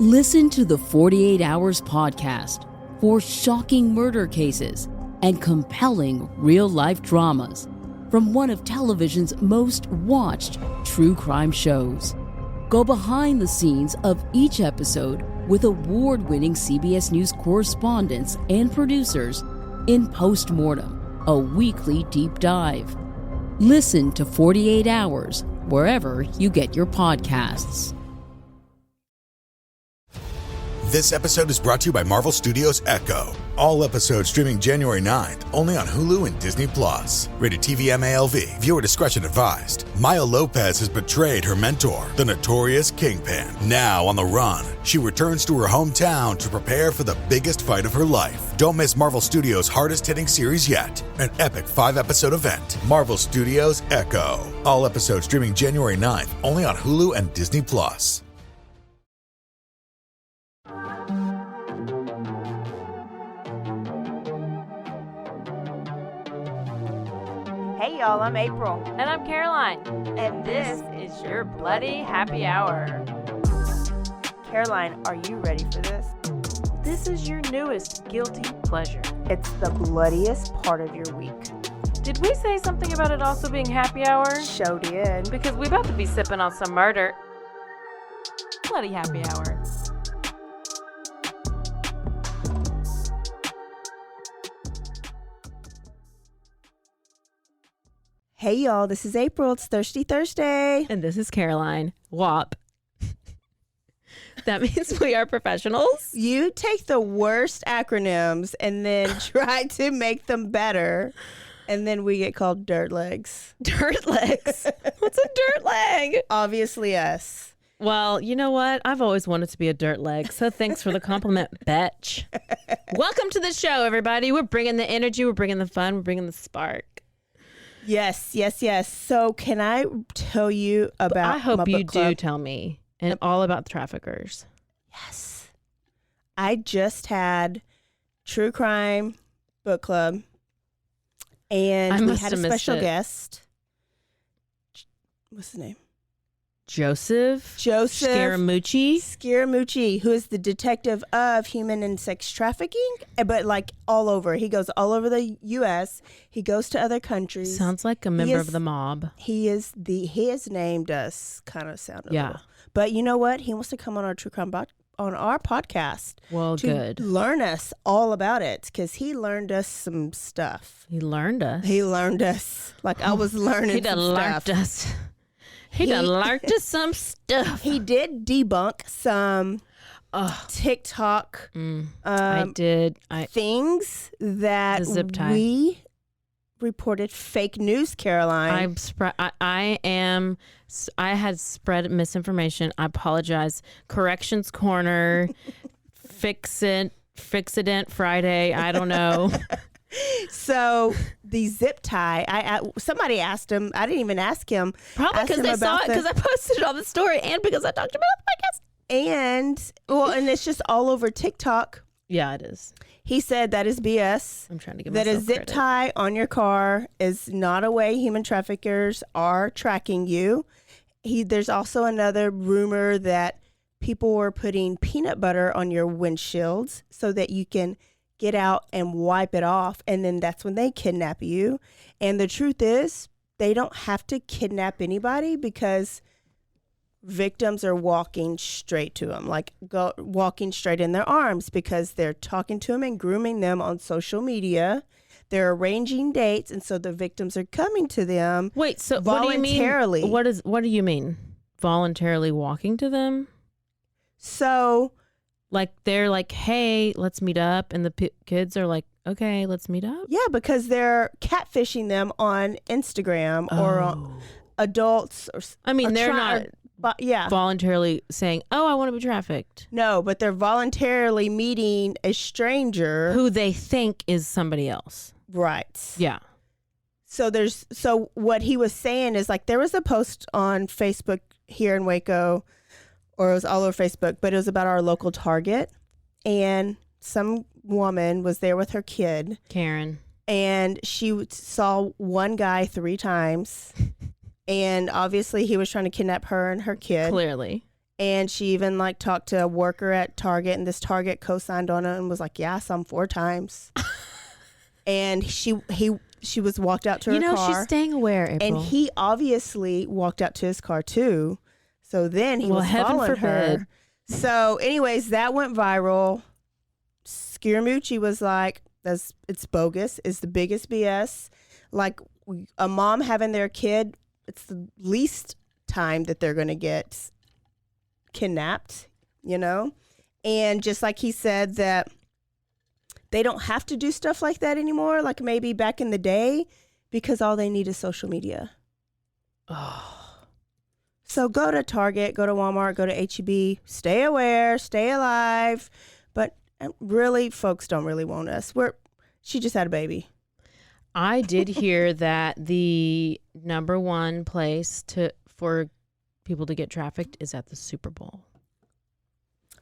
Listen to the 48 Hours podcast for shocking murder cases and compelling real-life dramas from one of television's most watched true crime shows. Go behind the scenes of each episode with award-winning CBS News correspondents and producers in Postmortem, a weekly deep dive. Listen to 48 Hours wherever you get your podcasts. This episode is brought to you by Marvel Studios Echo. All episodes streaming January 9th, only on Hulu and Disney+. Rated TV MALV. Viewer discretion advised. Maya Lopez has betrayed her mentor, the notorious Kingpin. Now on the run, she returns to her hometown to prepare for the biggest fight of her life. Don't miss Marvel Studios' hardest-hitting series yet. An epic 5-episode event. Marvel Studios Echo. All episodes streaming January 9th, only on Hulu and Disney+. Hey y'all, I'm April. And I'm Caroline. And this is your Bloody Happy Hour. Caroline, are you ready for this? This is your newest guilty pleasure. It's the bloodiest part of your week. Did we say something about it also being happy hour? Show did. Because we about to be sipping on some murder. Bloody Happy Hour. Hey y'all, this is April. It's Thirsty Thursday. And this is Caroline. WAP. That means we are professionals. You take the worst acronyms and then try to make them better. And then we get called dirt legs. Dirt legs? What's a dirt leg? Obviously us. Well, you know what? I've always wanted to be a dirt leg, so thanks for the compliment, bitch. Welcome to the show, everybody. We're bringing the energy, we're bringing the fun, we're bringing the spark. Yes. So can I tell you about I hope my you book club? do tell me, and all about the traffickers. Yes. I just had True Crime Book Club, and we had a special guest. What's his name? Joseph Scaramucci, who is the detective of human and sex trafficking, but like all over. He goes all over the U.S. He goes to other countries. Sounds like a member of the mob. He has named us, kind of sounded yeah. A little. But you know what? He wants to come on our True Crime on our podcast. Well, to good. Learn us all about it, because he learned us some stuff. He learned us. Like I was learning. He done learned us. He done learned us some stuff. He did debunk some TikTok I did. things that we reported fake news, Caroline. I had spread misinformation. I apologize. Corrections Corner, Fixident Friday. I don't know. So the zip tie, somebody asked him. I didn't even ask him. Probably because they saw it because I posted it on the story and because I talked about it on the podcast. And it's just all over TikTok. Yeah, it is. He said that is BS. I'm trying to give that myself a zip credit. tie on your car is not a way human traffickers are tracking you. There's also another rumor that people were putting peanut butter on your windshields so that you can get out and wipe it off, and then that's when they kidnap you. And the truth is, they don't have to kidnap anybody because victims are walking straight to them, walking straight in their arms, because they're talking to them and grooming them on social media. They're arranging dates, and so the victims are coming to them. Wait, so voluntarily. What do you mean? Voluntarily walking to them? So, like they're like, "Hey, let's meet up," and the kids are like, "Okay, let's meet up." Yeah, because they're catfishing them on Instagram or on adults. They're not. But yeah, voluntarily saying, "Oh, I want to be trafficked." No, but they're voluntarily meeting a stranger who they think is somebody else. Right. Yeah. So what he was saying is, like, there was a post on Facebook here in Waco, or it was all over Facebook, but it was about our local Target, and some woman was there with her kid, Karen, and she saw one guy 3 times. And obviously he was trying to kidnap her and her kid. Clearly. And she even like talked to a worker at Target, and this Target co-signed on it and was like, yeah, I saw him 4 times. And she was walked out to her car. She's staying aware, April. And he obviously walked out to his car too. So then he was heaven following forbid. her. So anyways, that went viral. Scaramucci was like, it's bogus. It's the biggest BS. Like a mom having their kid, it's the least time that they're going to get kidnapped, And just like he said that they don't have to do stuff like that anymore, like maybe back in the day, because all they need is social media. Oh. So go to Target, go to Walmart, go to H-E-B, stay aware, stay alive. But really, folks don't really want us. She just had a baby. I did hear that the number one place for people to get trafficked is at the Super Bowl.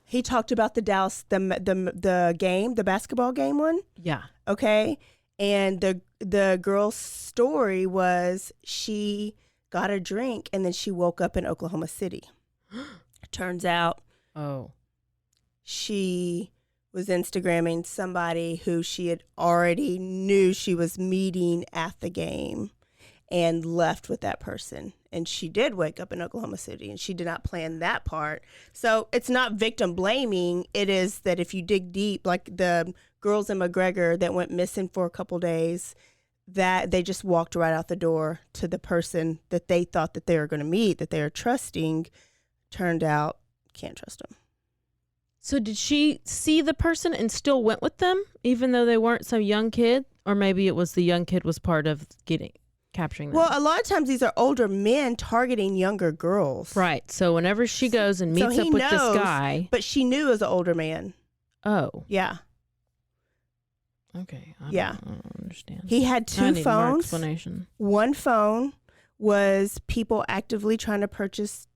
He talked about the Dallas, the game, the basketball game one. Yeah. Okay. And the girl's story was she got a drink and then she woke up in Oklahoma City. Turns out she was Instagramming somebody who she had already knew she was meeting at the game and left with that person. And she did wake up in Oklahoma City, and she did not plan that part. So it's not victim blaming. It is that if you dig deep, like the girls in McGregor that went missing for a couple days, that they just walked right out the door to the person that they thought that they were going to meet, that they were trusting. Turned out, can't trust them. So did she see the person and still went with them, even though they weren't some young kid? Or maybe it was the young kid was part of capturing them. Well, a lot of times these are older men targeting younger girls. Right. So whenever she goes and meets up with this guy. But she knew it was an older man. Oh. Yeah. Okay. I don't understand. He had 2 I need more phones. Explanation. One phone was people actively trying to purchase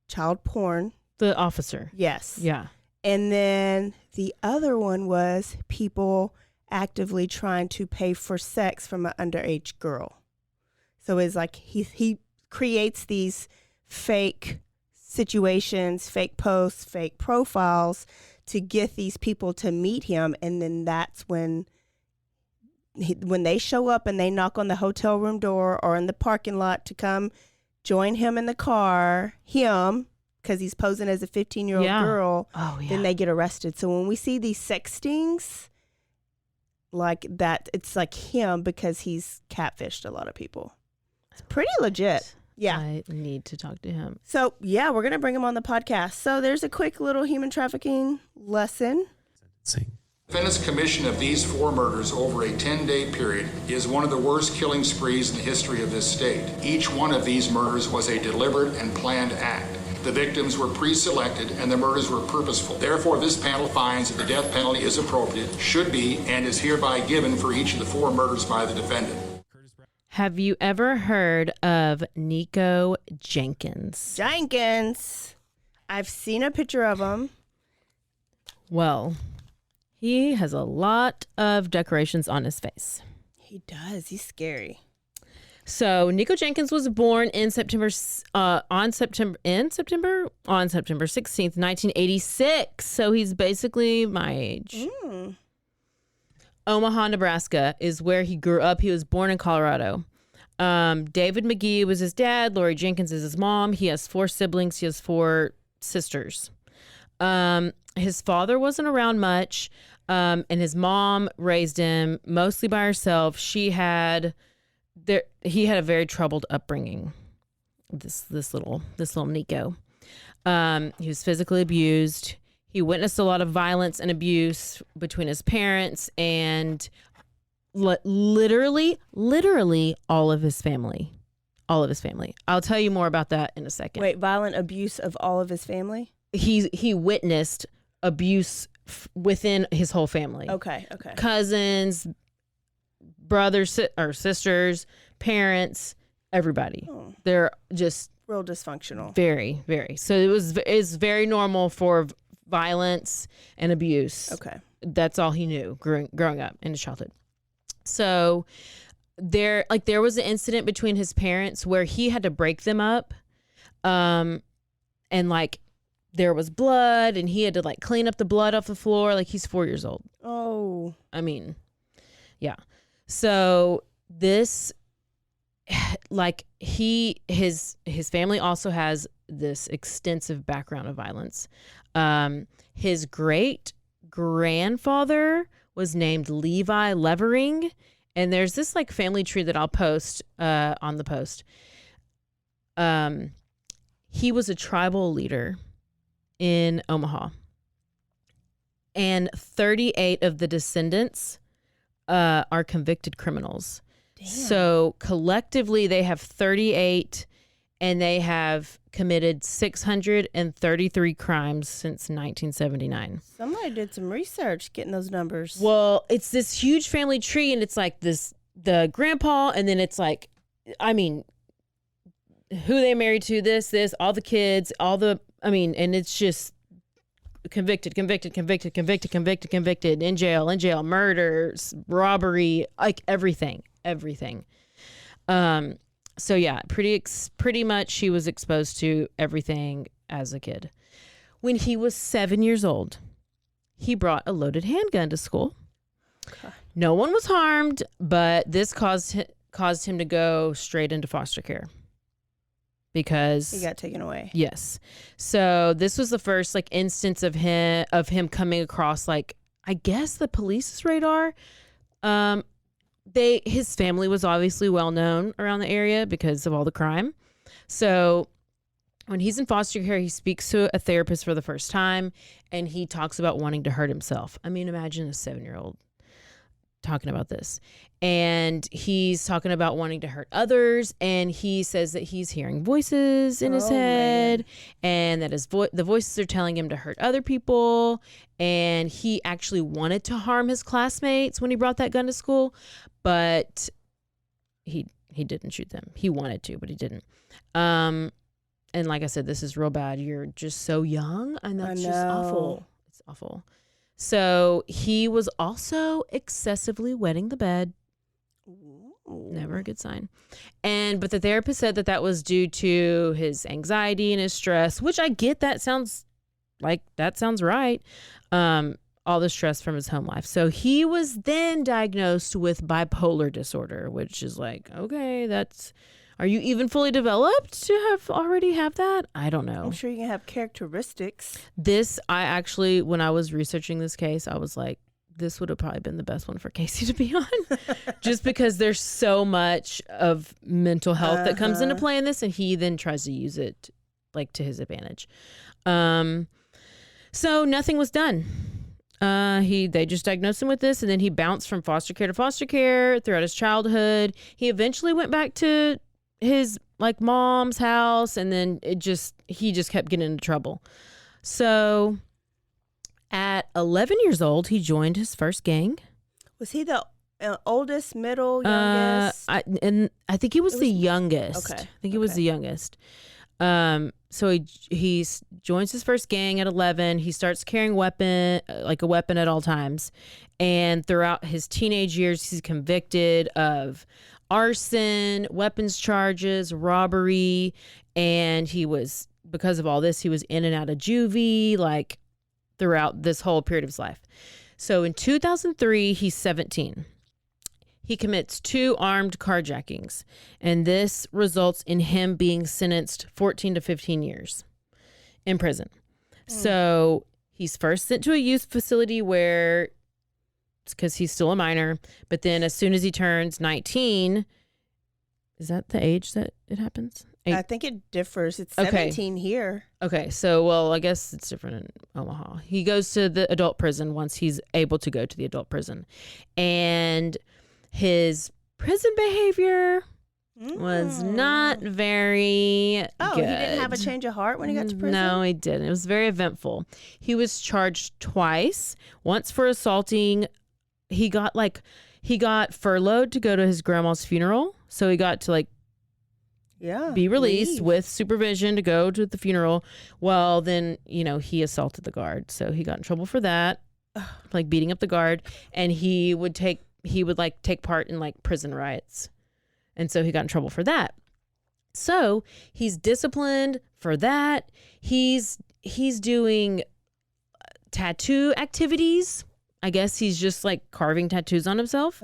child porn. The officer. Yes. Yeah. And then the other one was people actively trying to pay for sex from an underage girl. So it's like he creates these fake situations, fake posts, fake profiles to get these people to meet him. And then that's when they show up and they knock on the hotel room door or in the parking lot to come join him in the car, because he's posing as a 15-year-old girl, then they get arrested. So when we see these sextings like that, it's like him because he's catfished a lot of people. It's pretty legit. Yeah. I need to talk to him. So, yeah, we're going to bring him on the podcast. So there's a quick little human trafficking lesson. Defendant's commission of these 4 murders over a 10-day period is one of the worst killing sprees in the history of this state. Each one of these murders was a deliberate and planned act. The victims were pre-selected and the murders were purposeful. Therefore, this panel finds that the death penalty is appropriate, should be, and is hereby given for each of the 4 murders by the defendant. Have you ever heard of Nikko Jenkins? I've seen a picture of him. Well, he has a lot of decorations on his face. He does. He's scary. So Nikko Jenkins was born on September 16th, 1986. So he's basically my age. Omaha, Nebraska is where he grew up. He was born in Colorado. David McGee was his dad. Lori Jenkins is his mom. He has 4 siblings. He has 4 sisters. His father wasn't around much, and his mom raised him mostly by herself. He had a very troubled upbringing. This little Nikko. He was physically abused. He witnessed a lot of violence and abuse between his parents and literally all of his family. I'll tell you more about that in a second. Wait, violent abuse of all of his family? He witnessed abuse within his whole family. Okay. Cousins, brothers or sisters, parents, everybody. Oh. They're just Real dysfunctional. very, very. So it's very normal for violence and abuse. Okay. That's all he knew growing up in his childhood. So there was an incident between his parents where he had to break them up, and there was blood, and he had to like clean up the blood off the floor. Like, he's 4 years old. Oh. I mean, yeah. So this, like, his family also has this extensive background of violence. His great grandfather was named Levi Levering, and there's this like family tree that I'll post on the post. He was a tribal leader in Omaha, and 38 of the descendants are convicted criminals. Damn. So collectively they have 38, and they have committed 633 crimes since 1979. Somebody did some research getting those numbers. Well, it's this huge family tree, and it's like the grandpa, and then it's like, I mean, who they married to, this, all the kids, and it's just convicted, in jail, murders, robbery, like everything. So yeah, pretty much he was exposed to everything as a kid. When he was 7 years old, he brought a loaded handgun to school. Okay. No one was harmed, but this caused him to go straight into foster care. Because he got taken away. Yes. So this was the first like instance of him coming across, like, I guess, the police's radar. His family was obviously well known around the area because of all the crime. So when he's in foster care, he speaks to a therapist for the first time, and he talks about wanting to hurt himself. I mean, imagine a 7-year-old talking about this. And he's talking about wanting to hurt others, and he says that he's hearing voices in his head, and that the voices are telling him to hurt other people, and he actually wanted to harm his classmates when he brought that gun to school, but he didn't shoot them. He wanted to, but he didn't. And like I said, this is real bad. You're just so young, and that's just awful. It's awful. So he was also excessively wetting the bed. Never a good sign. But the therapist said that was due to his anxiety and his stress, which I get. That sounds right. All the stress from his home life. So he was then diagnosed with bipolar disorder, which is like, okay, are you even fully developed to already have that? I don't know. I'm sure you can have characteristics. When I was researching this case, I was like, this would have probably been the best one for Casey to be on, just because there's so much of mental health that comes into play in this, and he then tries to use it like to his advantage. So nothing was done. They just diagnosed him with this, and then he bounced from foster care to foster care throughout his childhood. He eventually went back to his like mom's house, and then he just kept getting into trouble. So at 11 years old, he joined his first gang. Was he the oldest, middle, youngest? I think he was the youngest. Okay. I think he was the youngest. So he joins his first gang at 11. He starts carrying a weapon at all times. And throughout his teenage years, he's convicted of arson, weapons charges, robbery. And because of all this, he was in and out of juvie, like throughout this whole period of his life. So in 2003, he's 17. He commits 2 armed carjackings, and this results in him being sentenced 14 to 15 years in prison. So he's first sent to a youth facility because he's still a minor, but then as soon as he turns 19, is that the age that it happens? I think it differs. It's 17 here. Okay, so, I guess it's different in Omaha. He goes to the adult prison once he's able to go to the adult prison. And his prison behavior was not very good. He didn't have a change of heart when he got to prison? No, he didn't. It was very eventful. He was charged twice. Once for assaulting. He got furloughed to go to his grandma's funeral. So he got to be released with supervision to go to the funeral. Well, then, he assaulted the guard. So he got in trouble for that, like beating up the guard. And he would take part in prison riots. And so he got in trouble for that. So he's disciplined for that. He's he's doing tattoo activities. I guess he's just like carving tattoos on himself.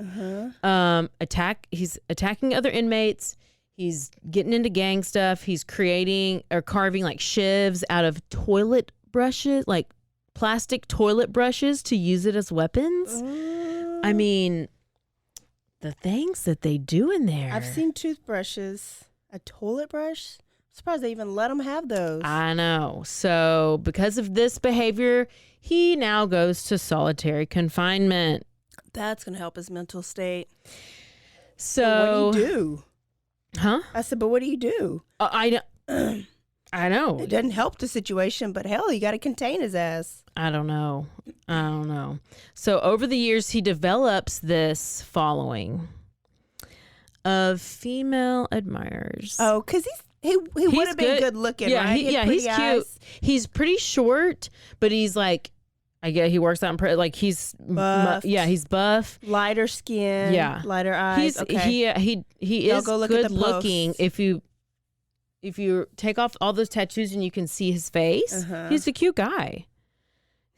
He's attacking other inmates. He's getting into gang stuff. He's creating or carving like shivs out of toilet brushes, like plastic toilet brushes, to use it as weapons. I mean, the things that they do in there. I've seen toothbrushes. A toilet brush? I'm surprised they even let them have those. I know. So because of this behavior, he now goes to solitary confinement. That's going to help his mental state. So what do you do? Huh? I said, but what do you do? I know. It doesn't help the situation, but hell, you got to contain his ass. I don't know. So over the years, he develops this following of female admirers. Oh, because he would have been good looking, yeah, right? He's cute. Eyes. He's pretty short, but he's like, I guess he works out like he's buff. He's buff, lighter skin, lighter eyes. He is go look good at the looking. posts. If you take off all those tattoos and you can see his face, he's a cute guy.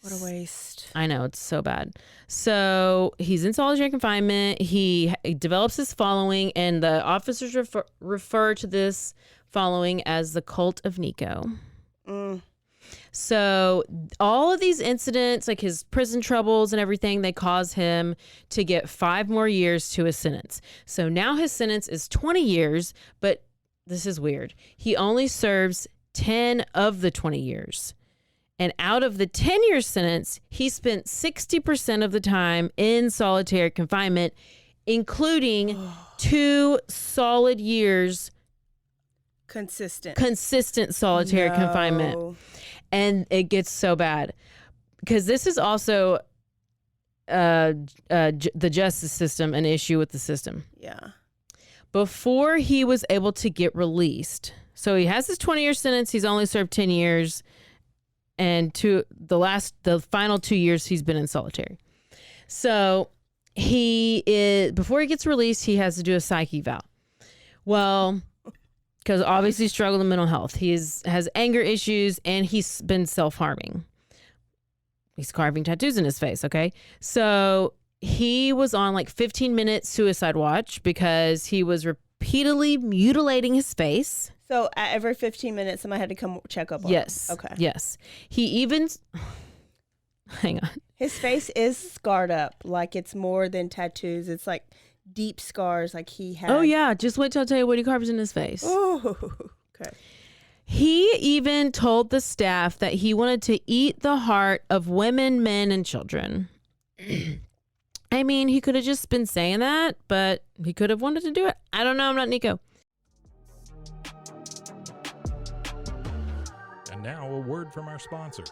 What a waste. I know, it's so bad. So he's in solitary confinement. He develops his following, and the officers refer to this following as the cult of Nikko. So all of these incidents, like his prison troubles and everything, they cause him to get 5 more years to his sentence. So now his sentence is 20 years, but this is weird. He only serves 10 of the 20 years. And out of the 10-year sentence, he spent 60% of the time in solitary confinement, including 2 solid years consistent solitary confinement. And it gets so bad because this is also the justice system, an issue with the system. Yeah. Before he was able to get released, so he has his 20-year sentence. He's only served 10 years. And the final 2 years, he's been in solitary. So before he gets released, he has to do a psych eval. Well, because obviously he's struggled with mental health. He has anger issues, and he's been self-harming. He's carving tattoos in his face, okay? So he was on like 15-minute suicide watch because he was repeatedly mutilating his face. So at every 15 minutes, somebody had to come check up on him? Okay. Yes. He even... Hang on. His face is scarred up. Like, it's more than tattoos. It's like deep scars like he had. Oh, yeah. Just wait till I tell you what he carves in his face. Oh, okay. He even told the staff that he wanted to eat the heart of women, men, and children. I mean, he could have just been saying that, but he could have wanted to do it. I don't know. I'm not Nikko. And now a word from our sponsors.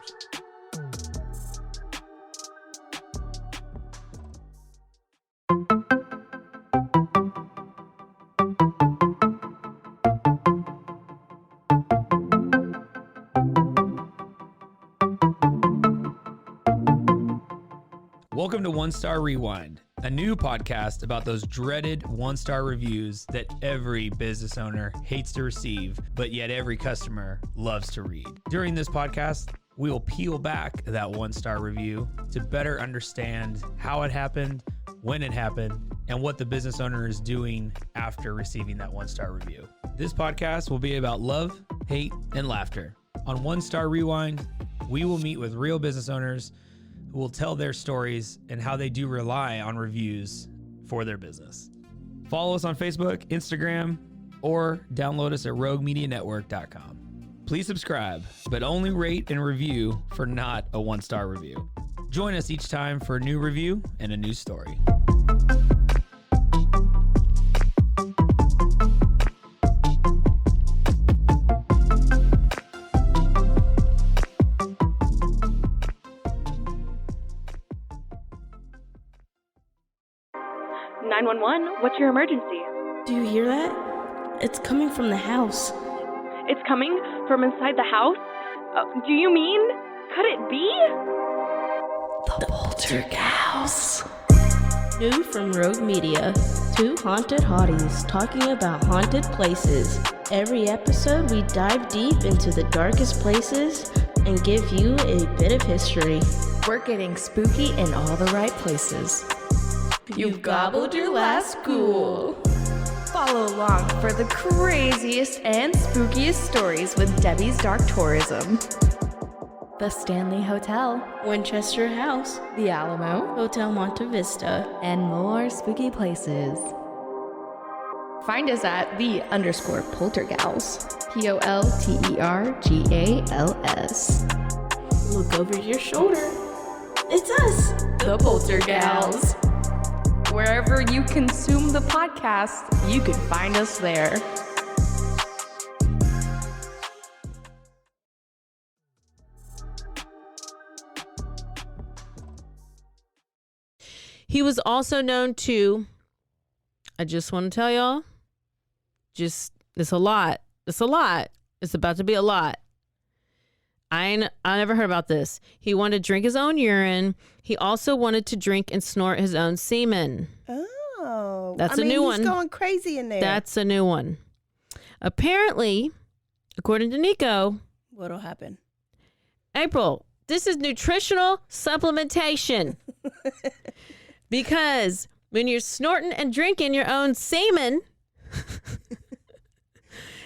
Welcome to One Star Rewind, a new podcast about those dreaded one-star reviews that every business owner hates to receive, but yet every customer loves to read. During this podcast, we will peel back that one-star review to better understand how it happened, when it happened, and what the business owner is doing after receiving that one-star review. This podcast will be about love, hate, and laughter. On One Star Rewind, we will meet with real business owners who will tell their stories and how they do rely on reviews for their business. Follow us on Facebook, Instagram, or download us at roguemedianetwork.com. Please subscribe, but only rate and review for not a one-star review. Join us each time for a new review and a new story. What's your emergency? Do you hear that? It's coming from the house. It's coming from inside the house? Do you mean? Could it be? The Poltergeist. New from Rogue Media. 2 haunted hotties talking about haunted places. Every episode we dive deep into the darkest places and give you a bit of history. We're getting spooky in all the right places. You've gobbled your last ghoul. Follow along for the craziest and spookiest stories with Debbie's Dark Tourism. The Stanley Hotel, Winchester House, the Alamo, Hotel Monte Vista, and more spooky places. Find us at _Poltergals. POLTERGALS. Look over your shoulder. It's us, The Poltergals. Wherever you consume the podcast, you can find us there. He was also known to, I just want to tell y'all, it's a lot. It's a lot. It's about to be a lot. I never heard about this. He wanted to drink his own urine. He also wanted to drink and snort his own semen. Oh. That's a new one. He's going crazy in there. That's a new one. Apparently, according to Nikko. What'll happen? April, this is nutritional supplementation. Because when you're snorting and drinking your own semen,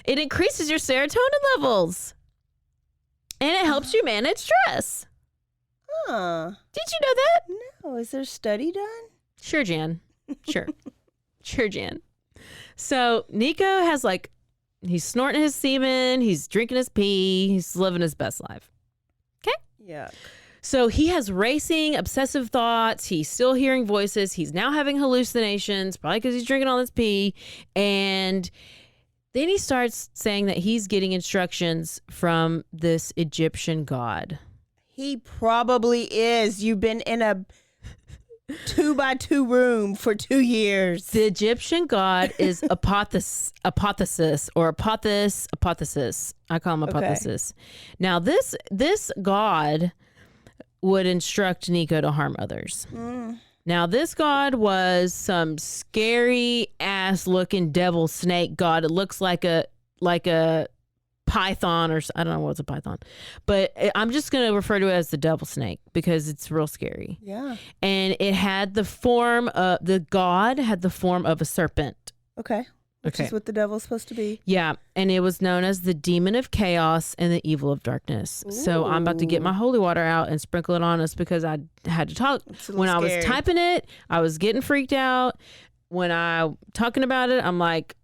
it increases your serotonin levels. And it helps you manage stress. Huh. Did you know that? No. Is there a study done? Sure, Jan. Sure. Sure, Jan. So Nikko has he's snorting his semen. He's drinking his pee. He's living his best life. Okay? Yeah. So he has racing, obsessive thoughts. He's still hearing voices. He's now having hallucinations, probably because he's drinking all this pee. And then he starts saying that he's getting instructions from this Egyptian god. He probably is. You've been in a 2x2 room for 2 years. The Egyptian god is Apophis. I call him Apophis. Okay. Now, this god would instruct Nikko to harm others. Now, this god was some scary ass looking devil snake god. It looks like a python, or I don't know what's a python, but I'm just going to refer to it as the devil snake because it's real scary. Yeah. And it had the form of, the god had the form of a serpent. Okay. Which is what the devil's supposed to be. Yeah. And it was known as the demon of chaos and the evil of darkness. Ooh. So I'm about to get my holy water out and sprinkle it on us because I had to talk. When I was typing it, I was getting freaked out. When I talking about it, I'm like,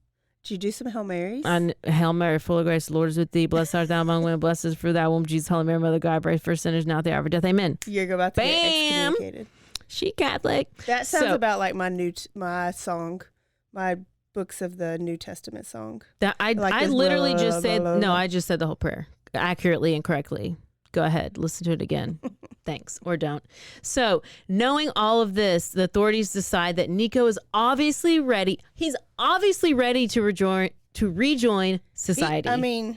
did you do some Hail Marys? Hail Mary, full of grace, the Lord is with thee. Blessed art thou among women. Blessed is for thy womb, Jesus. Holy Mary, Mother of God, pray for sinners now at the hour of death. Amen. You're about to get excommunicated. She Catholic. That sounds about like my song, my books of the New Testament song. That I literally just said, no, I just said the whole prayer accurately and correctly. Go ahead, listen to it again. Thanks, or don't. So, knowing all of this, the authorities decide that Nikko is obviously ready. He's obviously ready to rejoin society. I mean,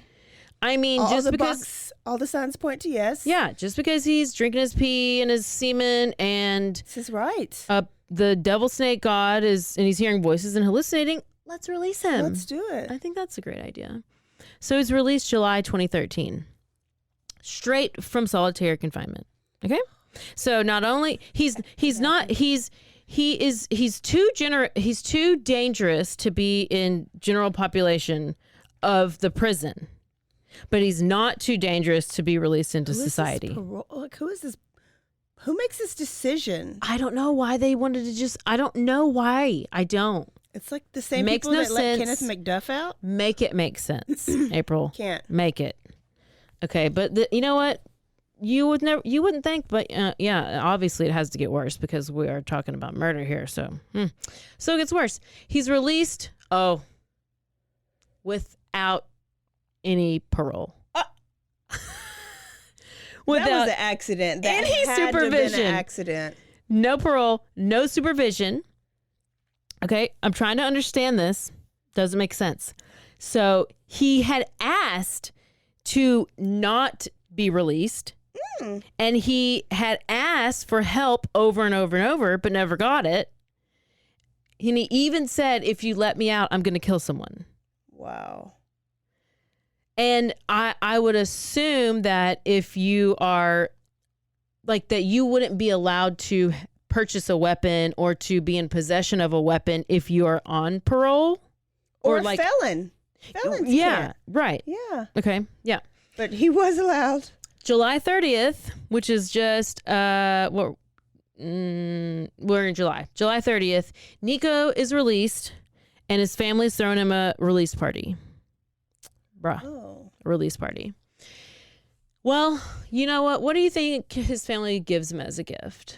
just because all the signs point to yes. Yeah, just because he's drinking his pee and his semen, and this is right. The devil snake god and he's hearing voices and hallucinating. Let's release him. Let's do it. I think that's a great idea. So he's released July 2013. Straight from solitary confinement. Okay? So not only he's too dangerous to be in general population of the prison. But he's not too dangerous to be released into society. Who is this? Who makes this decision? I don't know why they wanted to I don't know why. I don't. It's like the same people that let Kenneth McDuff out? Make it make sense, April. Can't. Make it. Okay, but you know what? You wouldn't think, but yeah, obviously it has to get worse because we are talking about murder here. So it gets worse. He's released, without any parole. That was an accident. That any had supervision. To have been an accident. No parole, no supervision. Okay, I'm trying to understand this. Doesn't make sense. So he had asked to not be released. And he had asked for help over and over and over, but never got it. And he even said, if you let me out, I'm going to kill someone. Wow. And I would assume that if you are like that, you wouldn't be allowed to purchase a weapon or to be in possession of a weapon if you are on parole or like felon. Felons can't. Right. Yeah. Okay. Yeah. But he was allowed. July 30th, which is just we're in July. July 30th, Nikko is released, and his family's throwing him a release party. Release party. Well, you know what? What do you think his family gives him as a gift?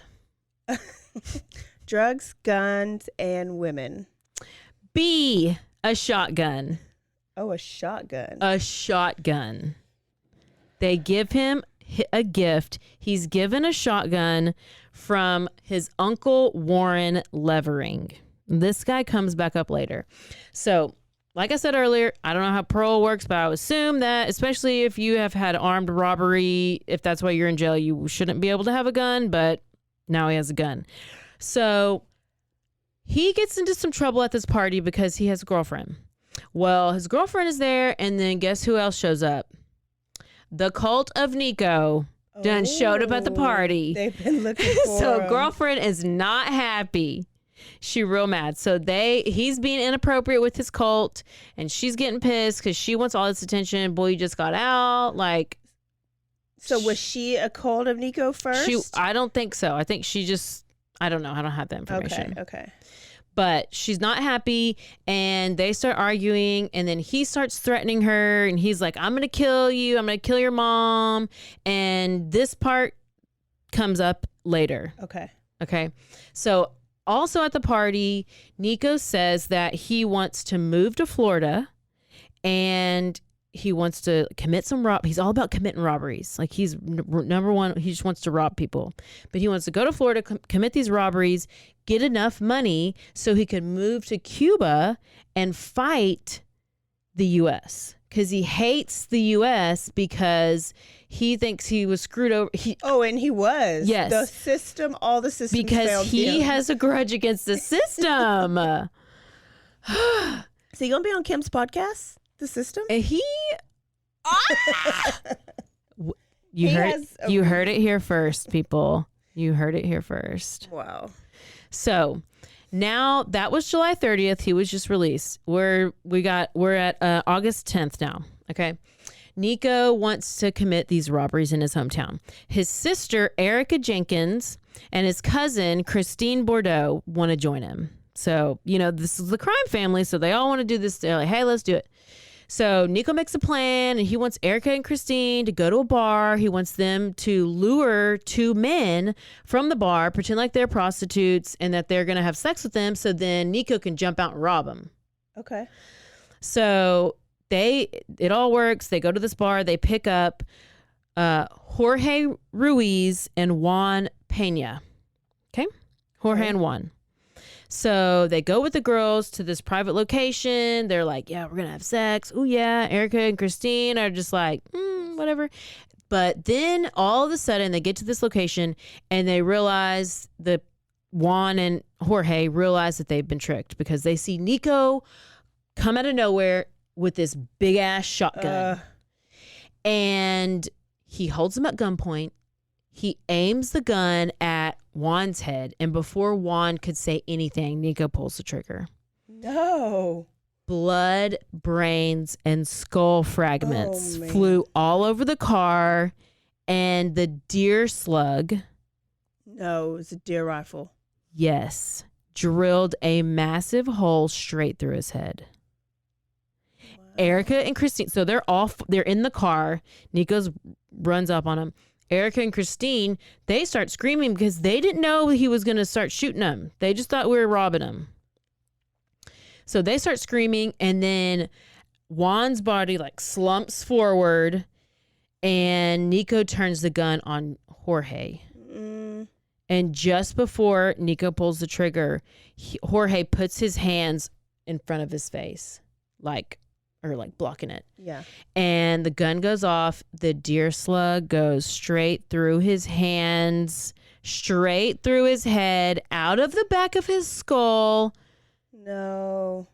Drugs, guns, and women. B, a shotgun. Oh, a shotgun. A shotgun. They give him a gift. He's given a shotgun from his uncle Warren Levering. This guy comes back up later. So, like I said earlier, I don't know how parole works, but I would assume that, especially if you have had armed robbery, if that's why you're in jail, you shouldn't be able to have a gun, but now he has a gun. So he gets into some trouble at this party because he has a girlfriend. Well, his girlfriend is there, and then guess who else shows up? The cult of Nikko done showed up at the party. They've been looking for So him. girlfriend is not happy. She real mad. So he's being inappropriate with his cult, and she's getting pissed because she wants all this attention. Boy, you just got out. Like, so was she a cult of Nikko first? I don't think so. I think she just, I don't know. I don't have that information. Okay. But she's not happy, and they start arguing, and then he starts threatening her, and he's like, I'm going to kill you. I'm going to kill your mom. And this part comes up later. Okay. So also at the party, Nikko says that he wants to move to Florida, and he wants to commit some he's all about committing robberies. Like, he's number one, he just wants to rob people. But he wants to go to Florida, commit these robberies, get enough money so he could move to Cuba and fight the U.S. because he hates the U.S. because he thinks he was screwed over. And he was. Yes. The system, all the systems because failed he him. has a grudge against the system. Is he going to be on Kim's podcast? The system? And you heard it here first, people. You heard it here first. Wow. So now that was July 30th. He was just released. We're at August 10th now. Okay. Nikko wants to commit these robberies in his hometown. His sister, Nikko Jenkins, and his cousin, Christine Bordeaux, want to join him. So, this is the crime family. So they all want to do this. They're like, hey, let's do it. So Nikko makes a plan, and he wants Nikko and Christine to go to a bar. He wants them to lure two men from the bar, pretend like they're prostitutes, and that they're going to have sex with them. So then Nikko can jump out and rob them. Okay. So it all works. They go to this bar. They pick up Jorge Ruiz and Juan Pena. Okay. Jorge and Juan. So they go with the girls to this private location. They're like, yeah, we're going to have sex. Oh, yeah. Nikko and Christine are just like, whatever. But then all of a sudden they get to this location, and they realize Juan and Jorge realize that they've been tricked because they see Nikko come out of nowhere with this big ass shotgun. And he holds them at gunpoint. He aims the gun at Juan's head, and before Juan could say anything, Nikko pulls the trigger. No. Blood, brains, and skull fragments flew all over the car, and the deer slug. No, it was a deer rifle. Yes. Drilled a massive hole straight through his head. Wow. Nikko and Christine, so they're in the car. Nikko runs up on him. Nikko and Christine, they start screaming because they didn't know he was going to start shooting them. They just thought we were robbing them. So they start screaming, and then Juan's body slumps forward, and Nikko turns the gun on Jorge. And just before Nikko pulls the trigger, Jorge puts his hands in front of his face, blocking it. Yeah. And the gun goes off. The deer slug goes straight through his hands, straight through his head, out of the back of his skull. No.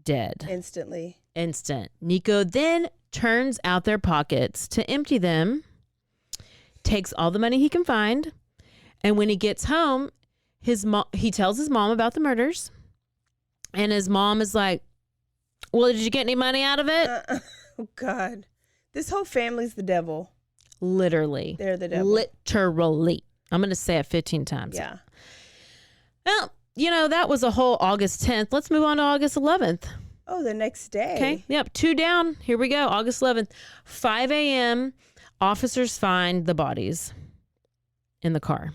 Dead. Instantly. Instant. Nikko then turns out their pockets to empty them, takes all the money he can find, and when he gets home, he tells his mom about the murders, and his mom is like, well, did you get any money out of it? Oh, God. This whole family's the devil. Literally. They're the devil. Literally. I'm going to say it 15 times. Yeah. Well, that was a whole August 10th. Let's move on to August 11th. Oh, the next day. Okay. Yep. 2 down. Here we go. August 11th. 5 a.m. Officers find the bodies in the car.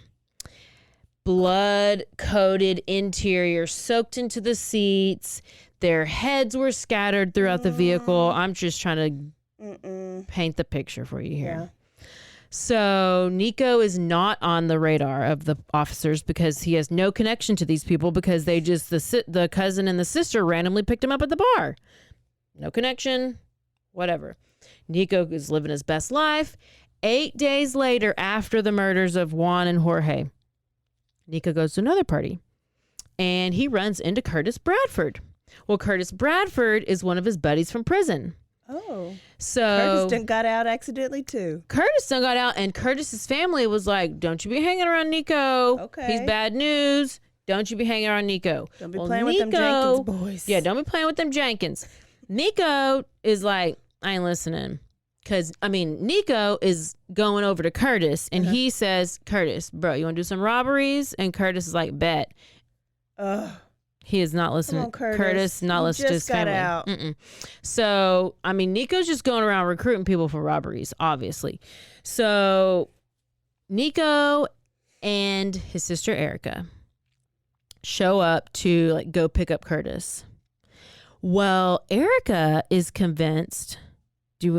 Blood-coated interior soaked into the seats. Their heads were scattered throughout the vehicle. I'm just trying to paint the picture for you here. Yeah. So Nikko is not on the radar of the officers because he has no connection to these people because they just, the cousin and the sister randomly picked him up at the bar. No connection, whatever. Nikko is living his best life. 8 days later, after the murders of Juan and Jorge, Nikko goes to another party and he runs into Curtis Bradford. Well, Curtis Bradford is one of his buddies from prison. Oh. So Curtis done got out accidentally too. Curtis done got out, and Curtis's family was like, don't you be hanging around Nikko. Okay. He's bad news. Don't you be hanging around Nikko. Don't be playing with them Jenkins boys. Yeah, don't be playing with them Jenkins. Nikko is like, I ain't listening. Because, Nikko is going over to Curtis, and he says, Curtis, bro, you want to do some robberies? And Curtis is like, bet. He is not listening. Come on, Curtis. Curtis not listening to his family. Out. So, Nikko's just going around recruiting people for robberies, obviously. So, Nikko and his sister Erica show up to go pick up Curtis. Well, Erica is convinced.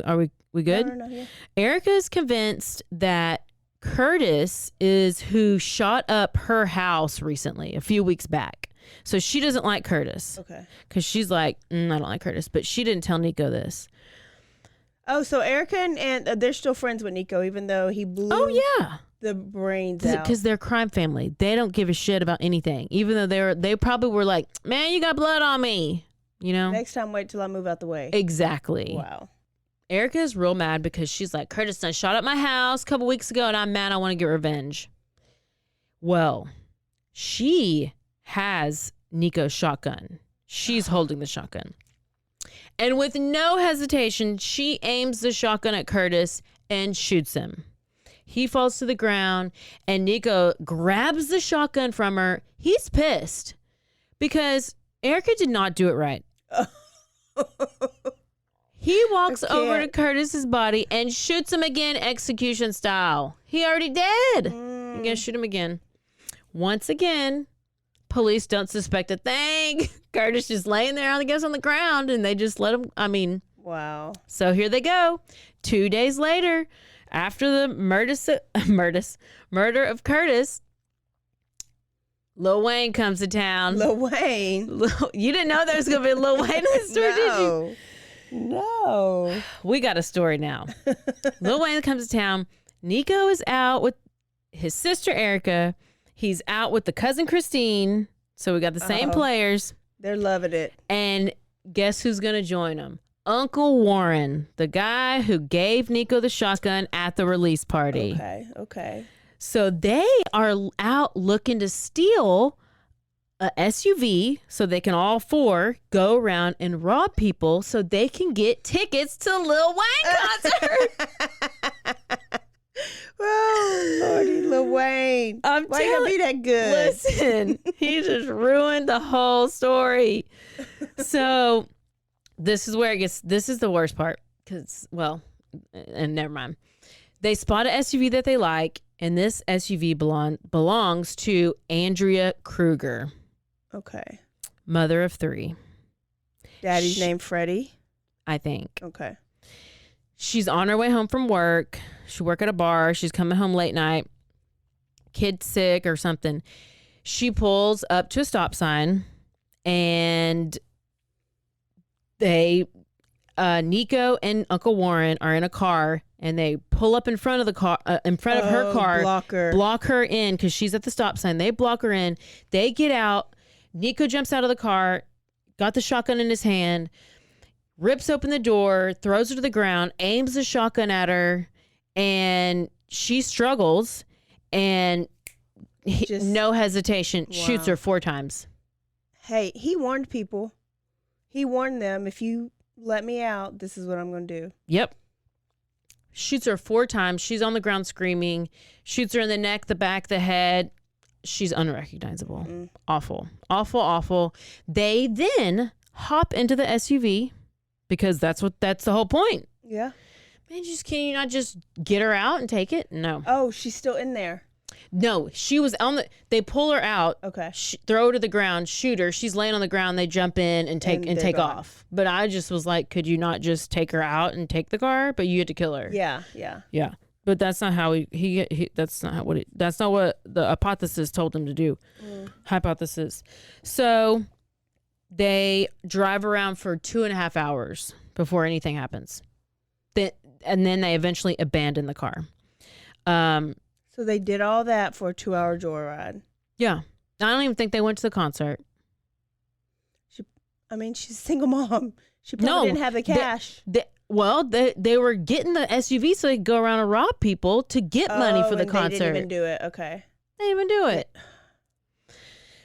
Are we good? No, yeah. Erica is convinced that Curtis is who shot up her house recently, a few weeks back. So she doesn't like Curtis. Okay. Because she's like, I don't like Curtis. But she didn't tell Nikko this. Oh, so Erica and they're still friends with Nikko, even though he blew the brains out. Because they're a crime family. They don't give a shit about anything. Even though they probably were like, man, you got blood on me. Next time, wait till I move out the way. Exactly. Wow. Erica is real mad because she's like, Curtis done shot up my house a couple weeks ago and I'm mad. I want to get revenge. Well, she has Nikko's shotgun. She's holding the shotgun. And with no hesitation, she aims the shotgun at Curtis and shoots him. He falls to the ground and Nikko grabs the shotgun from her. He's pissed because Erica did not do it right. He walks over to Curtis's body and shoots him again, execution style. He already did. I'm going to shoot him again. Once again, police don't suspect a thing. Curtis just laying there, I guess, on the ground, and they just let him. Wow. So here they go. 2 days later, after the murder of Curtis, Lil Wayne comes to town. Lil Wayne? You didn't know there was going to be a Lil Wayne in the story, did you? No. We got a story now. Lil Wayne comes to town. Nikko is out with his sister Erica. He's out with the cousin Christine. So we got the same players. They're loving it. And guess who's going to join them? Uncle Warren, the guy who gave Nikko the shotgun at the release party. Okay. So they are out looking to steal a SUV so they can all four go around and rob people so they can get tickets to Lil Wayne concert. Oh, Lordy, Lil Wayne. Why you gonna be that good? Listen, he just ruined the whole story. So this is where this is the worst part and never mind. They spot an SUV that they like, and this SUV belongs to Andrea Kruger. Okay. Mother of 3. Daddy's name Freddie? I think. Okay. She's on her way home from work. She work at a bar. She's coming home late night. Kid's sick or something. She pulls up to a stop sign and Nikko and Uncle Warren are in a car and they pull up in front of the car, in front of her car, block her in because she's at the stop sign. They block her in. They get out. Nikko jumps out of the car, got the shotgun in his hand, rips open the door, throws her to the ground, aims the shotgun at her, and she struggles, and no hesitation, shoots her 4 times. Hey, he warned people. He warned them, if you let me out, this is what I'm going to do. Yep. Shoots her 4 times. She's on the ground screaming. Shoots her in the neck, the back, the head. She's unrecognizable. Awful. Awful, awful. They then hop into the SUV because that's the whole point. Yeah. Man, can you not just get her out and take it? No. Oh, she's still in there. No, she was they pull her out. Okay. Throw her to the ground, shoot her. She's laying on the ground. They jump in and take off. But I just was like, could you not just take her out and take the car? But you had to kill her. Yeah. But that's not how that's not what the Apophis told him to do. Hypothesis. So they drive around for 2.5 hours before anything happens. And then they eventually abandon the car. So they did all that for a 2-hour joyride. Yeah. I don't even think they went to the concert. She's a single mom. She probably didn't have the cash. They were getting the SUV so they could go around and rob people to get money for the concert. They didn't even do it. Okay. They didn't even do it.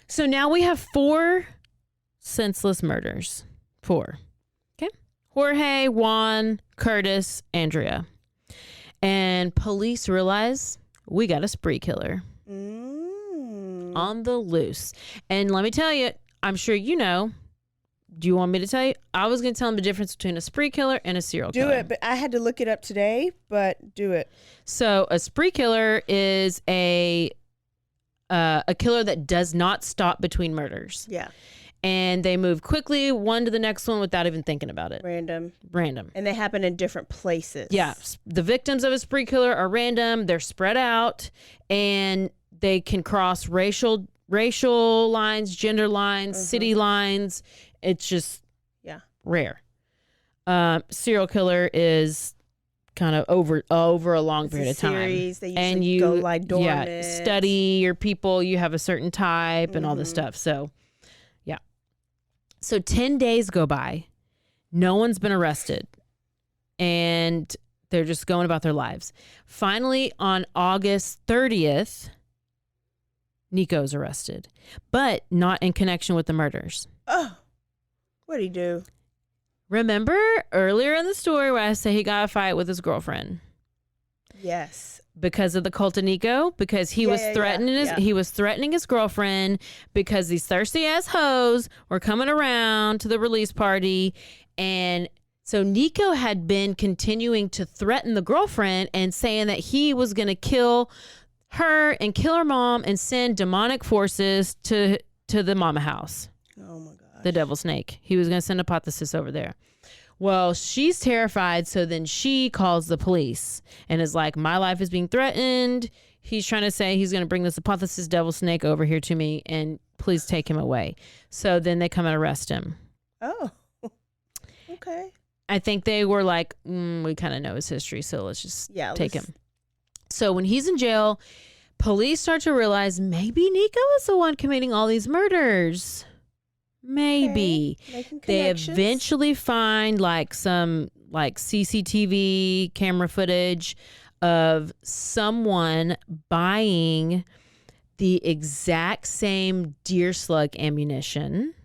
So now we have 4 senseless murders. 4. Okay. Jorge, Juan, Curtis, Andrea. And police realize we got a spree killer on the loose. And let me tell you, I'm sure you know. Do you want me to tell you? I was going to tell them the difference between a spree killer and a serial killer. Do it, but I had to look it up today, but do it. So a spree killer is a killer that does not stop between murders. Yeah. And they move quickly one to the next one without even thinking about it. Random. And they happen in different places. Yeah. The victims of a spree killer are random. They're spread out, and they can cross racial lines, gender lines, city lines. It's just rare. Serial killer is kind of over a long period of time. Series, they usually go lie dormant. Yeah, study your people. You have a certain type and all this stuff. So, yeah. So 10 days go by. No one's been arrested. And they're just going about their lives. Finally, on August 30th, Nikko's arrested. But not in connection with the murders. Oh, what'd he do? Remember earlier in the story where I say he got a fight with his girlfriend? Yes. Because of the cult of Nikko? Because he was threatening his girlfriend because these thirsty ass hoes were coming around to the release party. And so Nikko had been continuing to threaten the girlfriend and saying that he was going to kill her and kill her mom and send demonic forces to the mama house. Oh my God. The devil snake. He was going to send Apophis over there. Well, she's terrified, so then she calls the police and is like, my life is being threatened. He's trying to say he's going to bring this Apophis devil snake over here to me, and please take him away. So then they come and arrest him. Oh, okay. I think they were like, we kind of know his history, so let's just take him. So when he's in jail, police start to realize maybe Nikko is the one committing all these murders. Maybe. They eventually find some CCTV camera footage of someone buying the exact same deer slug ammunition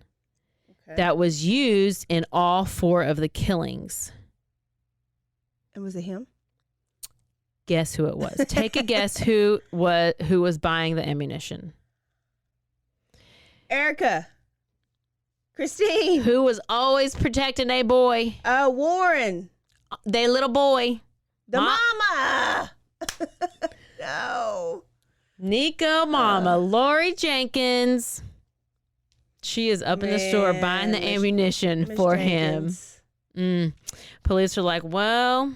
that was used in all 4 of the killings. And was it him? Guess who it was. Take a guess who was buying the ammunition. Erica. Christine. Who was always protecting a boy. Warren. They little boy. The mama. No. Nikko mama, Lori Jenkins. She is up in the store buying the ammunition for him. Police are like, well,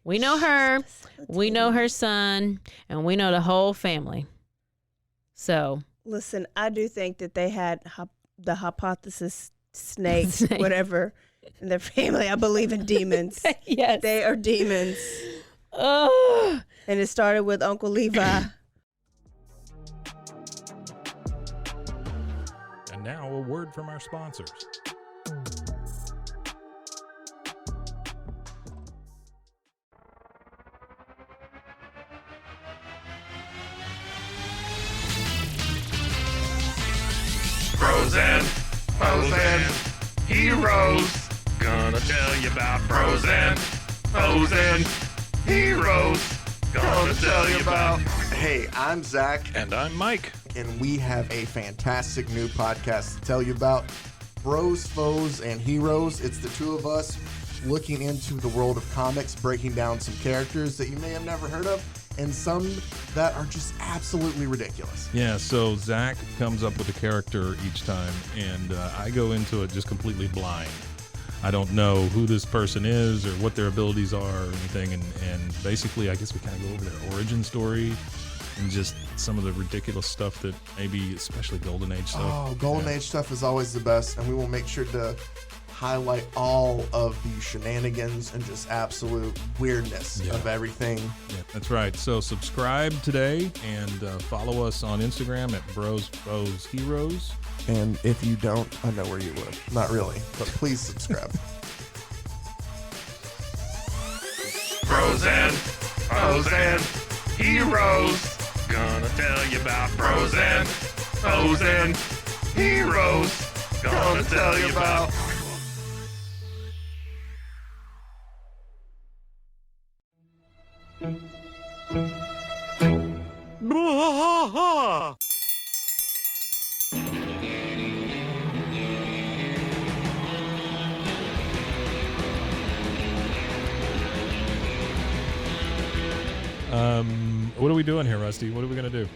we know her. We know her son. And we know the whole family. So. Listen, I do think that they had the Apophis snake, whatever, in their family. I believe in demons. Yes. They are demons. Oh. And it started with Uncle Levi. And now a word from our sponsors. Bros and foes and heroes. Gonna tell you about bros and foes and heroes. Gonna tell you about. Hey, I'm Zach. And I'm Mike. And we have a fantastic new podcast to tell you about. Bros, Foes, and Heroes. It's the two of us looking into the world of comics, breaking down some characters that you may have never heard of, and some that are just absolutely ridiculous. Yeah, so Zach comes up with a character each time, and I go into it just completely blind. I don't know who this person is or what their abilities are or anything, and basically I guess we kind of go over their origin story and just some of the ridiculous stuff that maybe, especially Golden Age stuff. Oh, Golden Age stuff is always the best, and we will make sure to highlight all of the shenanigans and just absolute weirdness of everything. Yeah, that's right. So subscribe today and follow us on Instagram at Bros, Foes, Heroes. And if you don't, I know where you live. Not really, but please subscribe. Bros and foes and heroes. Gonna tell you about bros and foes and heroes. Gonna tell you about. What are we doing here, Rusty? What are we going to do?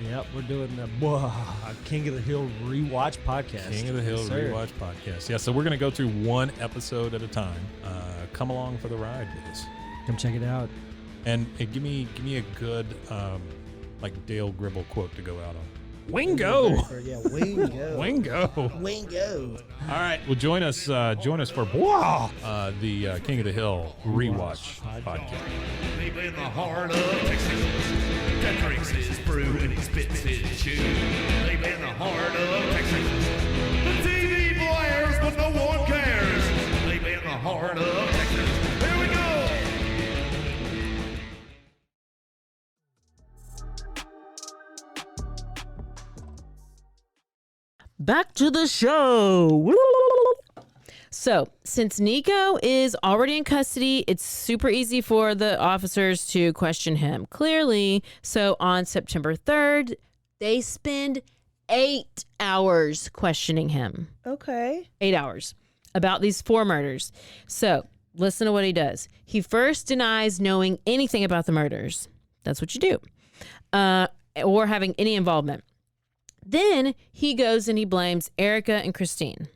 Yep, we're doing the King of the Hill Rewatch Podcast. King of the Hill Rewatch Podcast. Yeah, so we're going to go through one episode at a time. Come along for the ride with us. Come check it out. And give me a good like Dale Gribble quote to go out on. Wingo. Yeah, Wingo. Wingo. Wingo. All right, well join us for the King of the Hill Rewatch Podcast. Deep in the heart of Texas, that drinks his brew and he spits his chew. Deep in the heart of Texas, the TV blares but no one cares. Deep in the heart of Texas, here we go. Back to the show. So, since Nikko is already in custody, it's super easy for the officers to question him, clearly. So, on September 3rd, they spend 8 hours questioning him. Okay. 8 hours about these 4 murders. So, listen to what he does. He first denies knowing anything about the murders. That's what you do. Or having any involvement. Then he goes and he blames Erica and Christine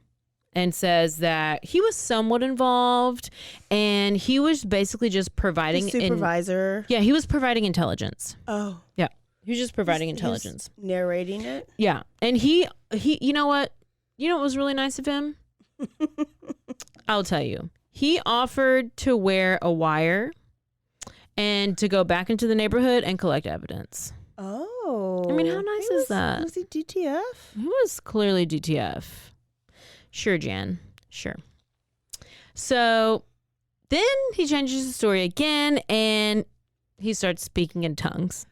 and says that he was somewhat involved and he was basically just providing the supervisor. He was providing intelligence. Oh. Yeah. He was just providing intelligence. He's narrating it. Yeah. And he you know what? You know what was really nice of him? I'll tell you. He offered to wear a wire and to go back into the neighborhood and collect evidence. Oh. I mean, how nice is that? Was he DTF? He was clearly DTF. Sure, Jan. Sure. So then he changes the story again and he starts speaking in tongues.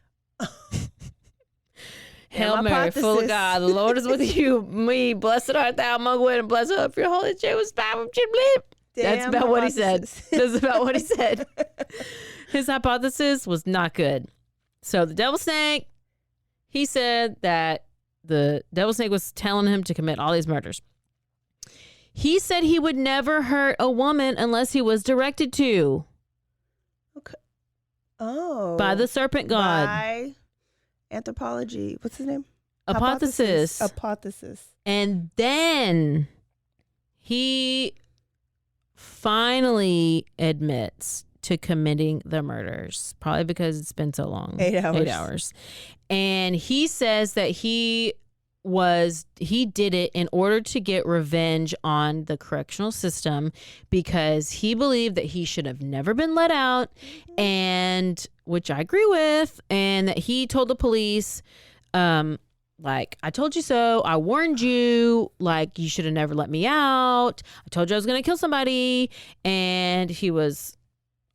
Hail Mary, full of God, the Lord is with you. Me, blessed art thou among women, and blessed up your holy name was found from Chibleep. That's about what he said. That's about what he said. His hypothesis was not good. So the devil snake, he said that the devil snake was telling him to commit all these murders. He said he would never hurt a woman unless he was directed to. Okay. Oh. By the serpent god. By anthropology. What's his name? Apophis. Apophis. And then he finally admits to committing the murders, probably because it's been so long. 8 hours. 8 hours. And he says that he did it in order to get revenge on the correctional system because he believed that he should have never been let out, and which I agree with, and that he told the police, like, I told you so, I warned you, like, you should have never let me out, I told you I was going to kill somebody, and he was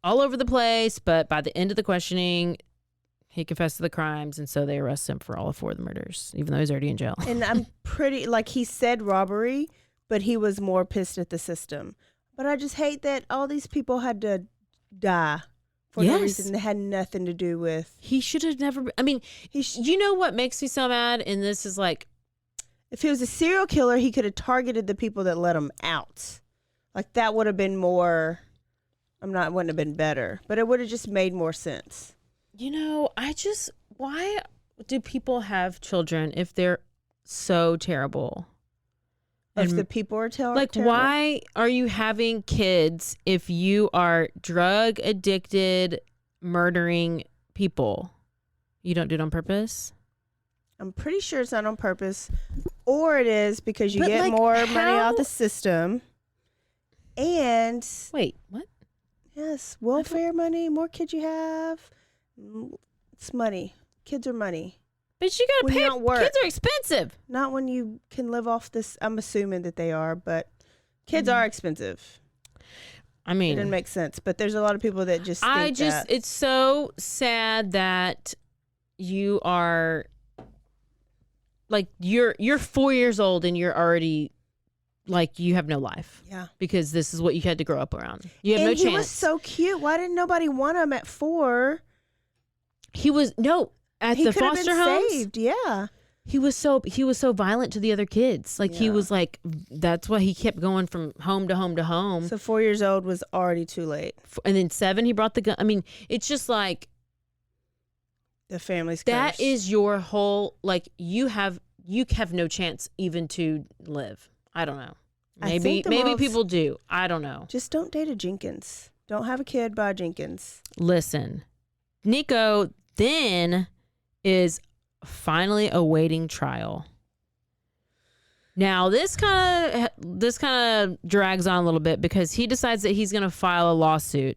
all over the place, but by the end of the questioning, He confessed to the crimes, and so they arrest him for all 4 of the murders, even though he's already in jail. And I'm pretty, like, he said robbery, but he was more pissed at the system. But I just hate that all these people had to die for no reason that had nothing to do with. He should have never. I mean, you know what makes me so mad? And this is like, if he was a serial killer, he could have targeted the people that let him out. Like, that would have been more. Wouldn't have been better, but it would have just made more sense. You know, why do people have children if they're so terrible? If the people are terrible? Like, why are you having kids if you are drug addicted, murdering people? You don't do it on purpose? I'm pretty sure it's not on purpose. Or it is because you But, get like, more money out how- the system. And. Wait, what? Yes, welfare money, more kids you have. It's money. Kids are money. But you gotta When you pay. don't work. Kids are expensive. Not when you can live off this. I'm assuming that they are, but kids are expensive. I It mean, didn't make sense, but there's a lot of people that just think that. it's so sad that you are like you're 4 years old and you're already like you have no life. Yeah. Because this is what you had to grow up around. You have And no he chance. was so cute. Why didn't nobody want him at 4? He was at He the could have foster been homes. saved. Yeah. He was so violent to the other kids. Like he was like that's why he kept going from home to home to home. So 4 years old was already too late. And then 7 he brought the gun. I mean, it's just like the family's that cursed. is your whole like you have no chance even to live. I don't know. I Maybe think the most- people do. I don't know. Just don't date a Jenkins. Don't have a kid by Jenkins. Listen, Nikko then is finally awaiting trial. Now this kind of drags on a little bit because he decides that he's going to file a lawsuit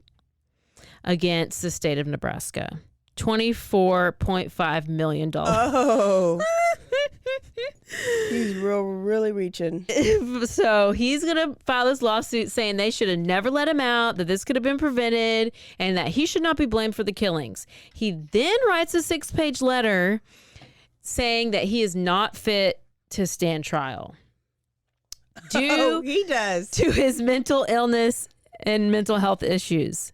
against the state of Nebraska. $24.5 million. Oh. He's really reaching. So he's going to file this lawsuit saying they should have never let him out, that this could have been prevented, and that he should not be blamed for the killings. He then writes a 6-page letter saying that he is not fit to stand trial due he does. to his mental illness and mental health issues.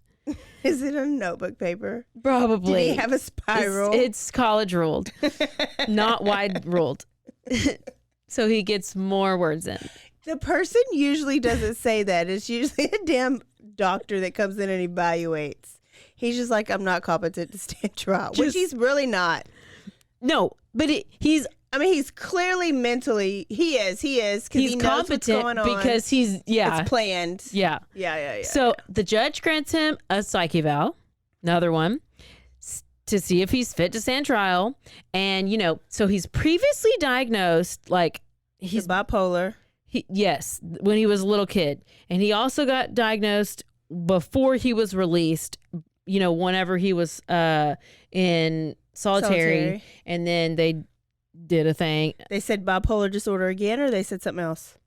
Is it a notebook paper? Probably. Did he have a spiral? It's college ruled, not wide ruled. So he gets more words in. The person usually doesn't say that. It's usually a damn doctor that comes in and evaluates. He's just like, I'm not competent to stand trial, which he's really not. No, but he's. I mean, he's clearly mentally. He is. Because He's he knows what's going competent on. because he's It's planned. Yeah. Yeah. So the judge grants him a psych eval, another one, to see if he's fit to stand trial. And, so he's previously diagnosed, like, he's bipolar. Yes, when he was a little kid. And he also got diagnosed before he was released, whenever he was in solitary. And then they did a thing. They said bipolar disorder again, or they said something else?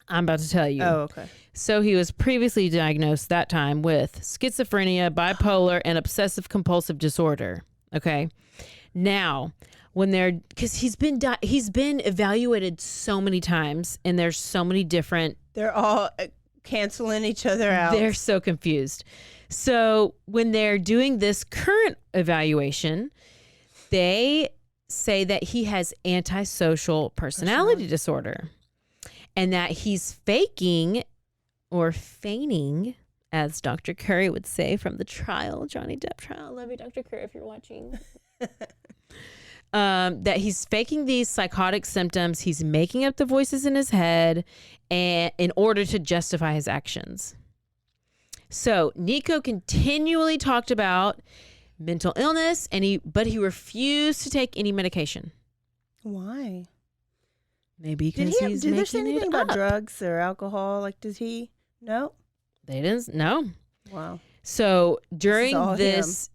I'm about to tell you. Oh, okay. So he was previously diagnosed that time with schizophrenia, bipolar, and obsessive compulsive disorder. Okay. Now, because he's been evaluated so many times, and there's so many different. They're all canceling each other out. They're so confused. So when they're doing this current evaluation, they say that he has antisocial personality disorder, and that he's faking or feigning, as Dr. Curry would say from the trial, Johnny Depp trial. Love you, Dr. Curry, if you're watching. That he's faking these psychotic symptoms. He's making up the voices in his head and in order to justify his actions. So Nikko continually talked about mental illness, but he refused to take any medication. Why? Maybe because he's did making there say anything it about up. drugs or alcohol? Like, does he? No. They didn't. No. Wow. So during all this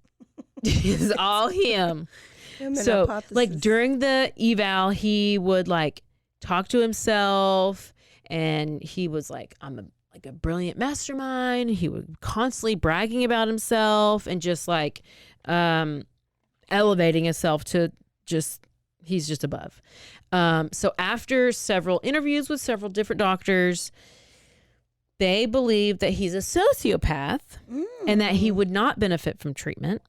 is all him. Him and So Apophis. like during the eval, he would like talk to himself, and he was like, "I'm a brilliant mastermind." He would constantly bragging about himself and just like elevating himself to he's just above. So after several interviews with several different doctors, they believe that he's a sociopath and that he would not benefit from treatment.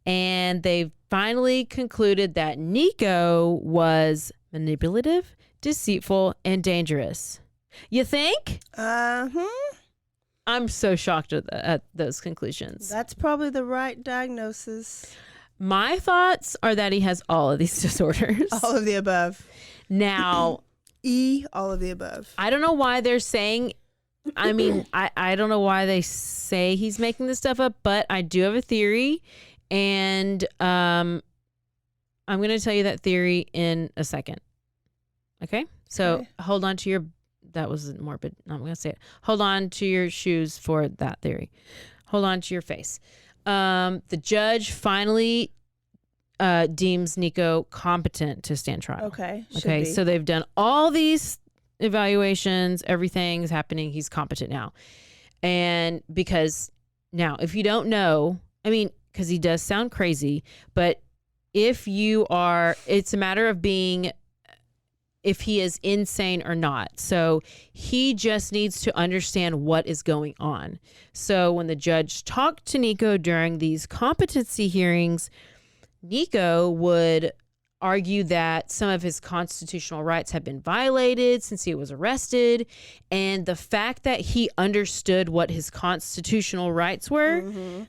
And they finally concluded that Nikko was manipulative, deceitful, and dangerous. You think? I'm so shocked at those conclusions. That's probably the right diagnosis. My thoughts are that he has all of these disorders. All of the above. Now, all of the above. I don't know why they're saying, I mean, I don't know why they say he's making this stuff up, but I do have a theory, and I'm going to tell you that theory in a second. Okay? So hold on to your, that was morbid. I'm going to say it. Hold on to your shoes for that theory. Hold on to your face. The judge finally deems Nikko competent to stand trial. Okay. Okay. So they've done all these evaluations. Everything's happening. He's competent now. And because now, if you don't know, I mean, because he does sound crazy, but if you are, it's a matter of being, if he is insane or not. So he just needs to understand what is going on. So when the judge talked to Nikko during these competency hearings, Nikko would argue that some of his constitutional rights have been violated since he was arrested. And the fact that he understood what his constitutional rights were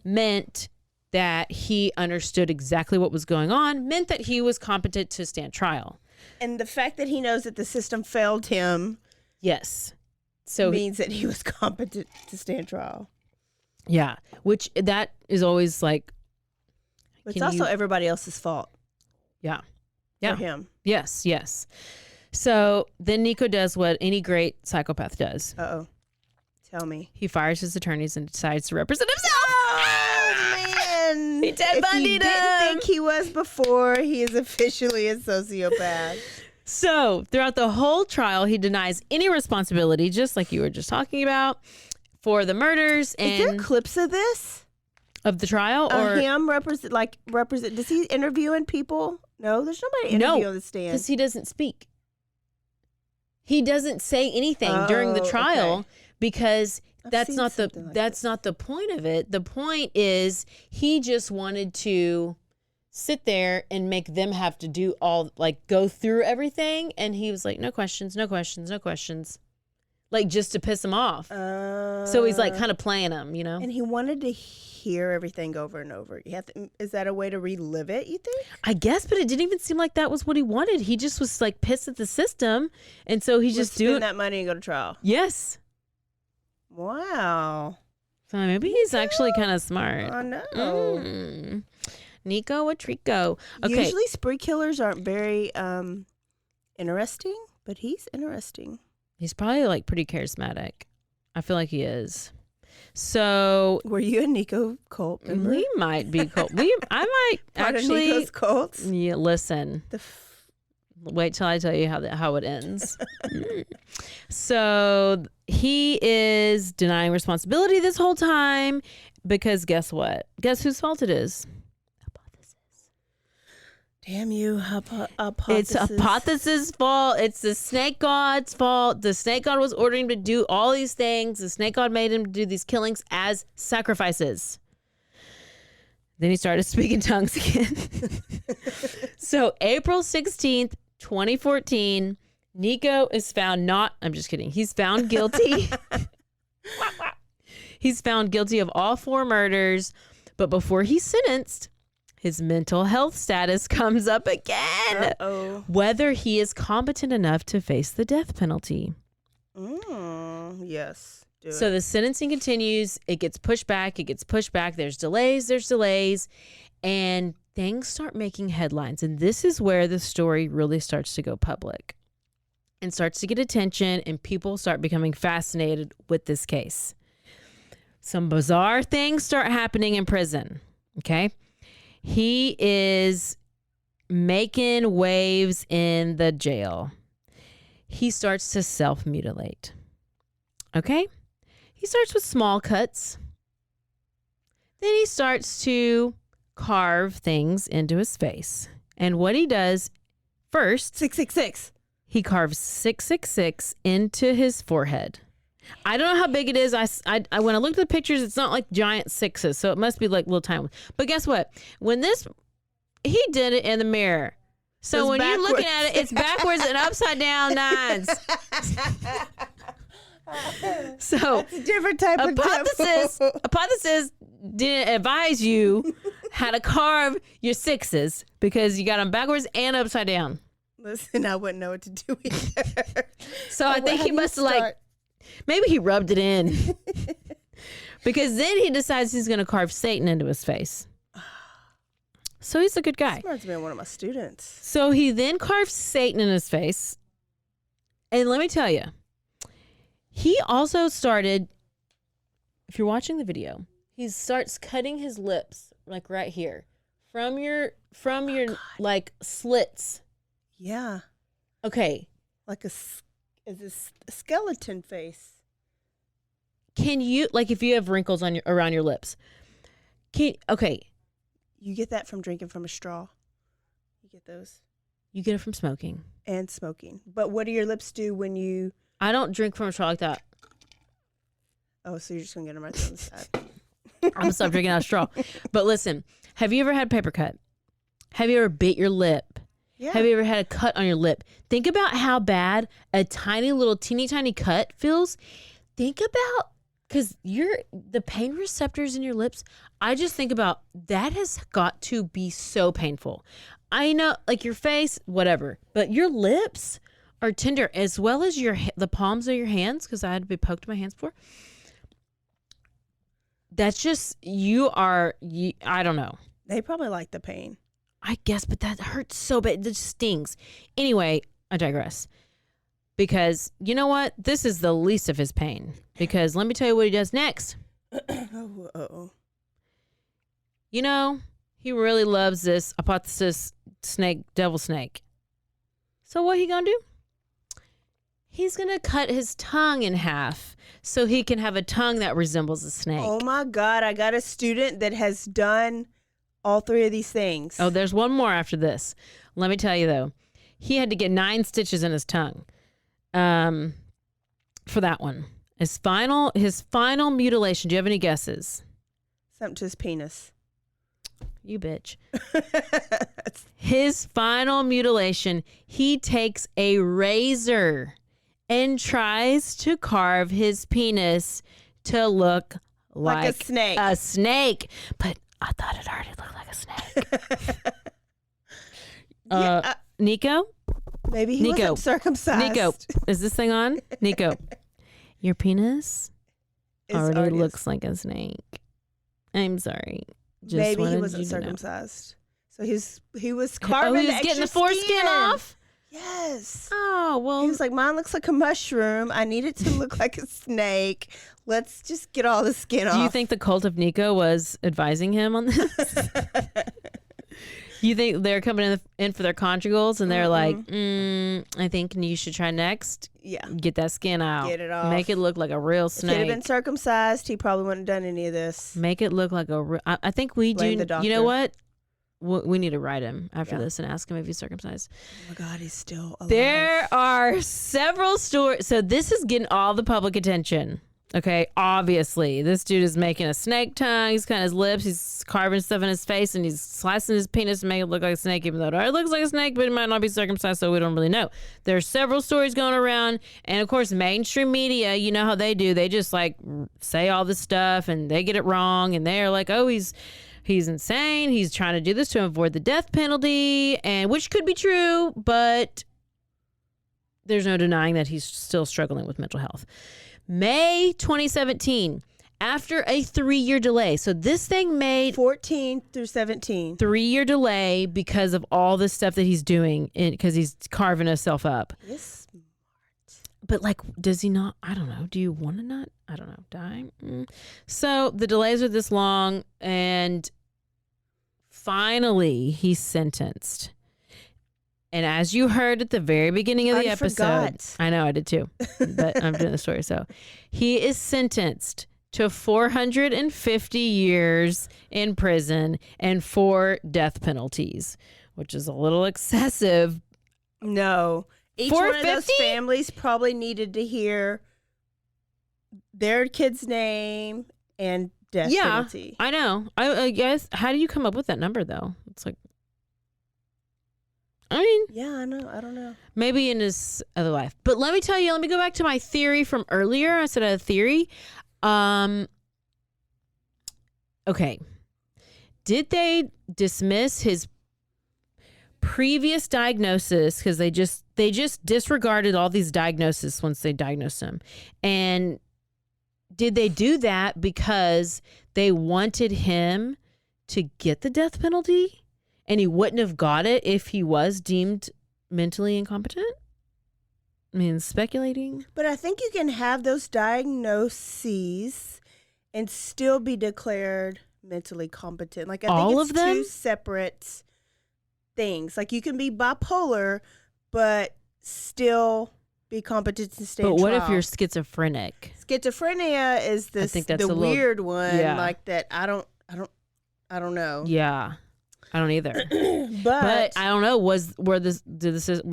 meant that he understood exactly what was going on, meant that he was competent to stand trial. And the fact that he knows that the system failed him, yes, so means that he was competent to stand trial. Yeah, which that is always like. It's also everybody else's fault. Yeah, for him. Yes, yes. So then Nikko does what any great psychopath does. Uh-oh. Tell me. He fires his attorneys and decides to represent himself. Oh, man. He Ted Bundy'd him. Didn't think he was before. He is officially a sociopath. So throughout the whole trial, he denies any responsibility, just like you were just talking about, for the murders. And is there clips of this? Of the trial? Or him represent? Does he interviewing people? No, there's nobody interviewing on the stand. Because he doesn't speak. He doesn't say anything during the trial because that's not the point of it. The point is he just wanted to sit there and make them have to do go through everything, and he was like, no questions, no questions, no questions. Like, just to piss him off. So he's like kind of playing him, you know? And he wanted to hear everything over and over. Is that a way to relive it, you think? I guess, but it didn't even seem like that was what he wanted. He just was like pissed at the system. And so he just spend that money and go to trial. Yes. Wow. So maybe he's actually kind of smart. I know. Nikko a Trico. Okay. Usually spree killers aren't very interesting, but he's interesting. He's probably like pretty charismatic. I feel like he is. So were you a Nikko cult member? We might be cult. I might actually. Nikko's cults? Yeah. Listen. Wait till I tell you how it ends. So he is denying responsibility this whole time because guess what? Guess whose fault it is? Damn you, Apophis. It's Apophis' fault. It's the snake god's fault. The snake god was ordering him to do all these things. The snake god made him do these killings as sacrifices. Then he started speaking tongues again. So April 16th, 2014, Nikko is found I'm just kidding. He's found guilty. He's found guilty of all 4 murders. But before he's sentenced, his mental health status comes up again. Uh-oh. Whether he is competent enough to face the death penalty. Yes. So the sentencing continues. It gets pushed back. There's delays. And things start making headlines. And this is where the story really starts to go public and starts to get attention. And people start becoming fascinated with this case. Some bizarre things start happening in prison. Okay. He is making waves in the jail. He starts to self-mutilate. Okay? He starts with small cuts. Then he starts to carve things into his face. And what he does first, 666. He carves 666 into his forehead. I don't know how big it is. I when I looked at the pictures, it's not like giant sixes, so it must be like little tiny ones. But guess what? He did it in the mirror. So when you're looking at it, it's backwards and upside down nines. So that's a different type of Apophis didn't advise you how to carve your sixes because you got them backwards and upside down. Listen, I wouldn't know what to do either. So I think he must have maybe he rubbed it in. Because then he decides he's going to carve Satan into his face. So he's a good guy. This reminds me of one of my students. So he then carves Satan in his face. And let me tell you, he also started, if you're watching the video, he starts cutting his lips like right here from your like slits. Yeah. Okay. Like a skeleton face. Can you, like if you have wrinkles on around your lips, okay. You get that from drinking from a straw. You get those. You get it from smoking. And smoking. But what do your lips do when you... I don't drink from a straw like that. Oh, so you're just going to get them right on the side. I'm going to stop drinking out of straw. But listen, have you ever had a paper cut? Have you ever bit your lip? Yeah. Have you ever had a cut on your lip? Think about how bad a tiny little teeny tiny cut feels. Think about, because the pain receptors in your lips, I just think about that has got to be so painful. I know, like your face, whatever, but your lips are tender as well as the palms of your hands, because I had to be poked in my hands before. That's just, I don't know. They probably like the pain. I guess, but that hurts so bad. It stings. Anyway, I digress. Because you know what? This is the least of his pain. Because let me tell you what he does next. Uh-oh. You know, he really loves this Apophis snake, devil snake. So what he gonna do? He's gonna cut his tongue in half so he can have a tongue that resembles a snake. Oh my God, I got a student that has done all three of these things. Oh, there's one more after this. Let me tell you though. He had to get 9 stitches in his tongue. For that one. His final mutilation. Do you have any guesses? Something to his penis. You bitch. His final mutilation, he takes a razor and tries to carve his penis to look like a snake. But I thought it already looked like a snake. Nikko? Maybe he wasn't circumcised. Nikko, is this thing on? Nikko, your penis already looks like a snake. I'm sorry. Maybe he wasn't circumcised. So he was carving he was getting the foreskin off? Yes. Oh, well. He was like, mine looks like a mushroom. I need it to look like a snake. Let's just get all the skin off. Do you think the cult of Nikko was advising him on this? You think they're coming in for their conjugals and they're like, I think you should try next. Yeah. Get that skin out. Get it off. Make it look like a real snake. If he'd have been circumcised, he probably wouldn't have done any of this. Make it look like a real... I think we Blame do... the doctor. You know what? We need to write him after this and ask him if he's circumcised. Oh my God, he's still alive. There are several stories. So this is getting all the public attention. Okay, obviously, this dude is making a snake tongue. He's cutting his lips. He's carving stuff in his face, and he's slicing his penis to make it look like a snake, even though it already looks like a snake, but it might not be circumcised, so we don't really know. There are several stories going around, and of course, mainstream media, you know how they do. They just like say all this stuff, and they get it wrong, and they're like, oh, he's insane. He's trying to do this to avoid the death penalty, and which could be true, but there's no denying that he's still struggling with mental health. May 2017, after a 3-year delay. So this thing made 14 through 17. 3-year delay because of all this stuff that he's doing, because he's carving himself up. Yes. But like, does he not? I don't know. Do you want to not? I don't know. Die. So the delays are this long, and finally he's sentenced. And as you heard at the very beginning of the episode, I know I did too, but I'm doing the story. So he is sentenced to 450 years in prison and 4 death penalties, which is a little excessive. No. Each one of those families probably needed to hear their kid's name and death penalty. I know. I guess. How do you come up with that number, though? It's like, I mean. Yeah, I know. I don't know. Maybe in his other life. But let me tell you, let me go back to my theory from earlier. I said I had a theory. Okay. Did they dismiss his previous diagnosis because they just disregarded all these diagnoses once they diagnosed him? And did they do that because they wanted him to get the death penalty and he wouldn't have got it if he was deemed mentally incompetent? I mean, speculating. But I think you can have those diagnoses and still be declared mentally competent. Like, I think all it's of them? 2 separate things. Like, you can be bipolar, but still be competent to stay in But what trial. if you're schizophrenic? Schizophrenia is I think that's the a little- weird one, yeah. like that. I don't know. Yeah, I don't either. But I don't know. Were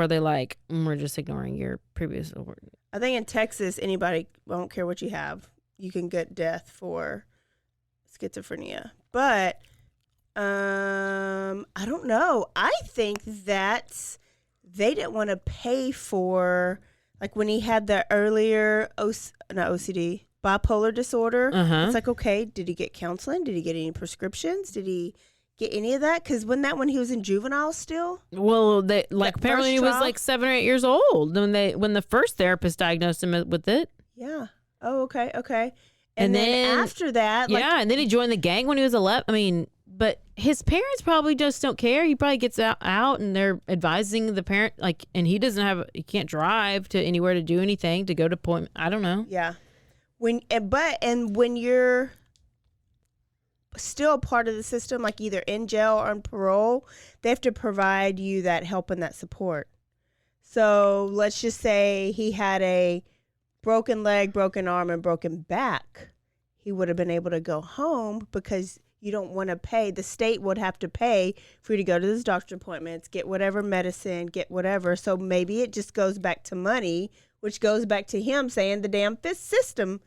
they like, we're just ignoring your previous award? I think in Texas, anybody, I don't care what you have, you can get death for schizophrenia. But I don't know. I think that they didn't want to pay for, like when he had the earlier not OCD, bipolar disorder. It's like, okay, did he get counseling? Did he get any prescriptions? Did he get any of that? Because wasn't that when he was in juvenile still? Well, they like apparently he was like 7 or 8 years old when the first therapist diagnosed him with it. Yeah. Oh, okay. And then after that, and then he joined the gang when he was 11. I mean, but his parents probably just don't care. He probably gets out and they're advising the parent, like, and he can't drive to anywhere to do anything, to go to appointment. I don't know. Yeah. When you're still part of the system, like either in jail or on parole, they have to provide you that help and that support. So let's just say he had a broken leg, broken arm, and broken back. He would have been able to go home because you don't want to pay. The state would have to pay for you to go to those doctor appointments, get whatever medicine, get whatever. So maybe it just goes back to money, which goes back to him saying the damn system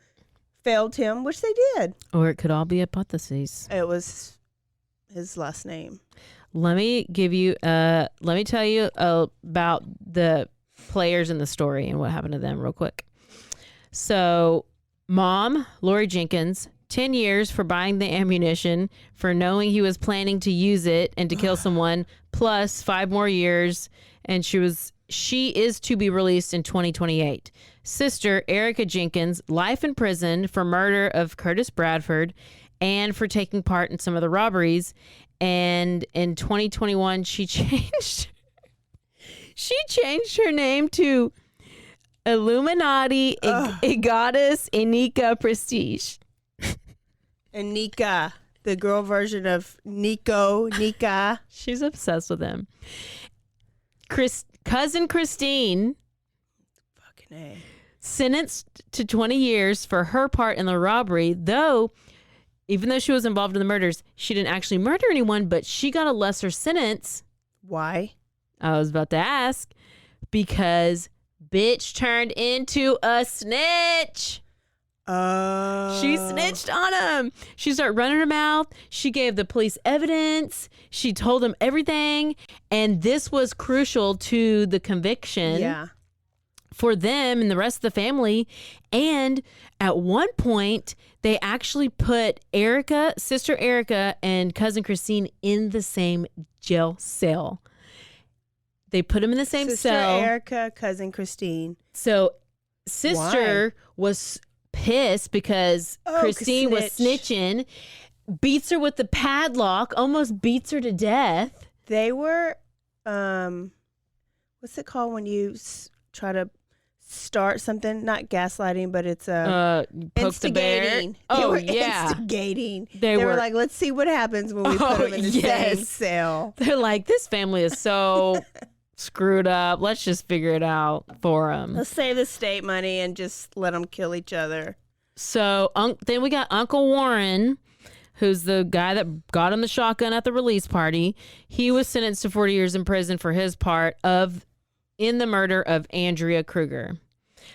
failed him, which they did. Or it could all be hypotheses. It was his last name. Let me tell you about the players in the story and what happened to them real quick. So, mom, Lori Jenkins, 10 years for buying the ammunition, for knowing he was planning to use it and to kill someone, plus 5 more years, and she is to be released in 2028. Sister Erica Jenkins, life in prison for murder of Curtis Bradford and for taking part in some of the robberies. And in 2021, she changed her name to Illuminati Goddess Enika Prestige. Enika, the girl version of Nika. She's obsessed with him. Cousin Christine, fucking A, sentenced to 20 years for her part in the robbery, even though she was involved in the murders, she didn't actually murder anyone, but she got a lesser sentence. Why? I was about to ask. Because bitch turned into a snitch. She snitched on him. She started running her mouth. She gave the police evidence. She told them everything. And this was crucial to the conviction. Yeah. For them and the rest of the family. And at one point, they actually put Sister Erica and cousin Christine in the same jail cell. They put them in the same cell. Sister Erica, cousin Christine. So sister was pissed because Christine was snitching, beats her with the padlock, almost beats her to death. They were, what's it called when you try to start something? Not gaslighting, but it's instigating. They were instigating. They were like, let's see what happens when we put them in the same cell. They're like, this family is so screwed up. Let's just figure it out for them. Let's save the state money and just let them kill each other. So then we got Uncle Warren, who's the guy that got him the shotgun at the release party. He was sentenced to 40 years in prison for his part in the murder of Andrea Kruger.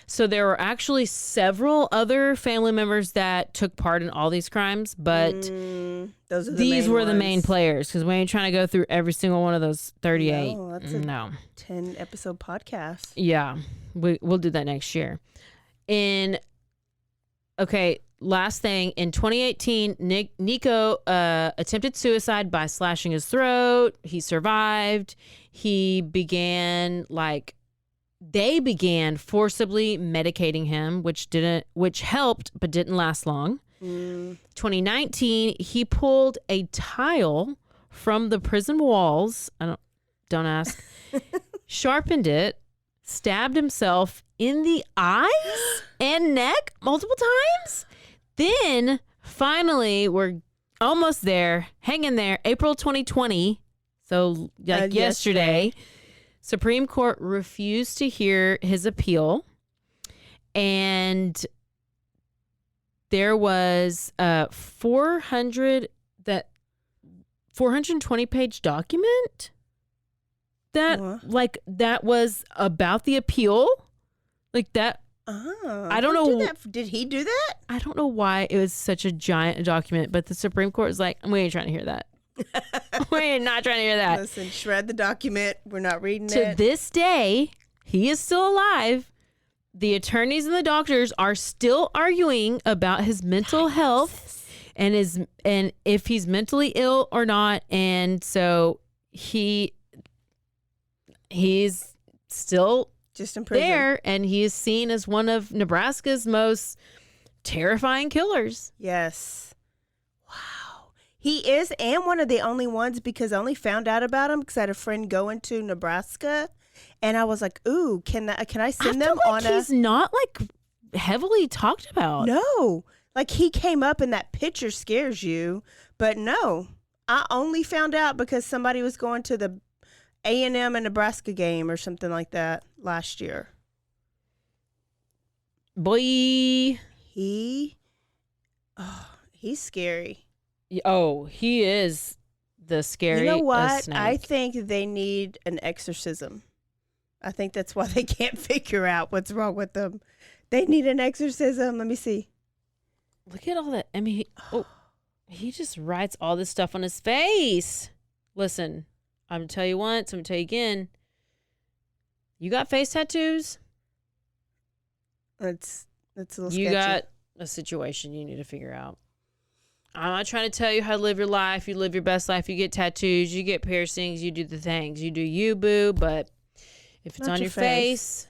So there were actually several other family members that took part in all these crimes, but these were the main players, because we ain't trying to go through every single one of those 38. No, that's a 10-episode podcast. Yeah, we'll do that next year. Last thing, in 2018, Nikko attempted suicide by slashing his throat. He survived. They began forcibly medicating him, which helped but didn't last long. 2019, he pulled a tile from the prison walls. Don't ask. Sharpened it, stabbed himself in the eyes and neck multiple times. Then finally, we're almost there. Hang in there. April 2020. So yesterday. Supreme Court refused to hear his appeal, and there was a 420-page document that was about the appeal, like that. I don't know. Did he do that? I don't know why it was such a giant document, but the Supreme Court is like, we ain't trying to hear that. We're not trying to hear that. Listen, shred the document. We're not reading it. To this day, he is still alive. The attorneys and the doctors are still arguing about his mental health and if he's mentally ill or not. And so he's still just in prison there, and he is seen as one of Nebraska's most terrifying killers. Yes. He is, and one of the only ones, because I only found out about him because I had a friend going to Nebraska, and I was like, "Ooh, can I send them on a?" He's not like heavily talked about. No, like he came up, and that picture scares you, but no, I only found out because somebody was going to the A&M and Nebraska game or something like that last year. Boy, he's scary. Oh, he is the scariest. You know what? snake. I think they need an exorcism. I think that's why they can't figure out what's wrong with them. They need an exorcism. Let me see. Look at all that. I mean, he just writes all this stuff on his face. Listen, I'm going to tell you once, I'm going to tell you again. You got face tattoos? That's a little You sketchy. got a situation you need to figure out. I'm not trying to tell you how to live your life. You live your best life. You get tattoos. You get piercings. You do the things. You do you, boo. But if it's Not on your your face,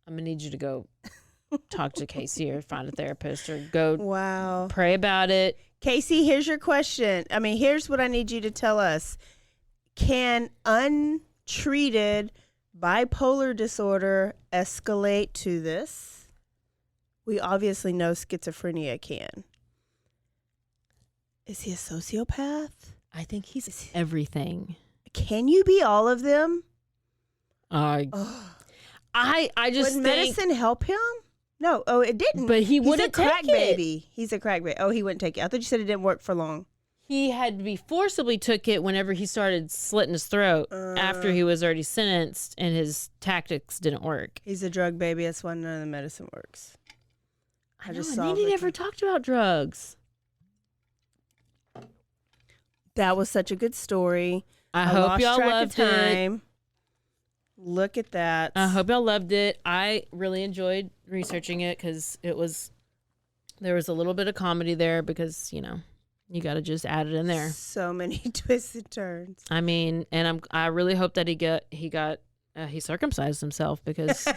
I'm going to need you to go talk to Casey or find a therapist or go pray about it. Casey, here's your question. I mean, here's what I need you to tell us. Can untreated bipolar disorder escalate to this? We obviously know schizophrenia can. Is he a sociopath? I think he's everything. Can you be all of them? I just Would think medicine help him? No. Oh, it didn't. But he wouldn't He's a crack take it. baby. He's a crack baby. Oh, he wouldn't take it. I thought you said it didn't work for long. he had to be forcibly took it whenever he started slitting his throat after he was already sentenced and his tactics didn't work. He's a drug baby. That's why none of the medicine works. I just saw. He never talked about drugs. That was such a good story. I hope lost y'all track loved of time. Look at that. I hope y'all loved it. I really enjoyed researching it because there was a little bit of comedy there because, you know, you got to just add it in there. So many twists and turns. I mean, and I really hope that he circumcised himself because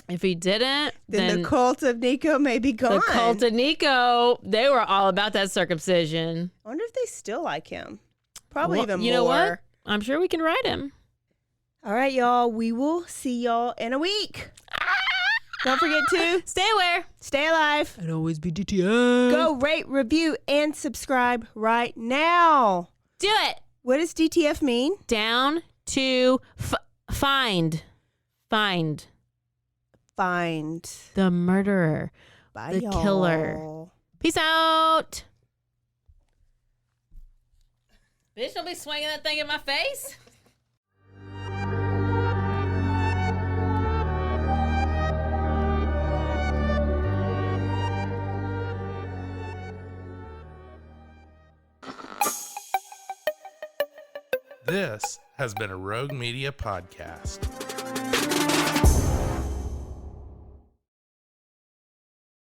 if he didn't, then the cult of Nikko may be gone. The cult of Nikko, they were all about that circumcision. I wonder if they still like him. Probably even more. You know what? I'm sure we can write him. All right, y'all. We will see y'all in a week. Don't forget to stay aware, stay alive, and always be DTF. Go rate, review, and subscribe right now. Do it. What does DTF mean? Down to find the murderer. Bye, the y'all. killer. Peace out. Bitch, don't be swinging that thing in my face. This has been a Rogue Media podcast.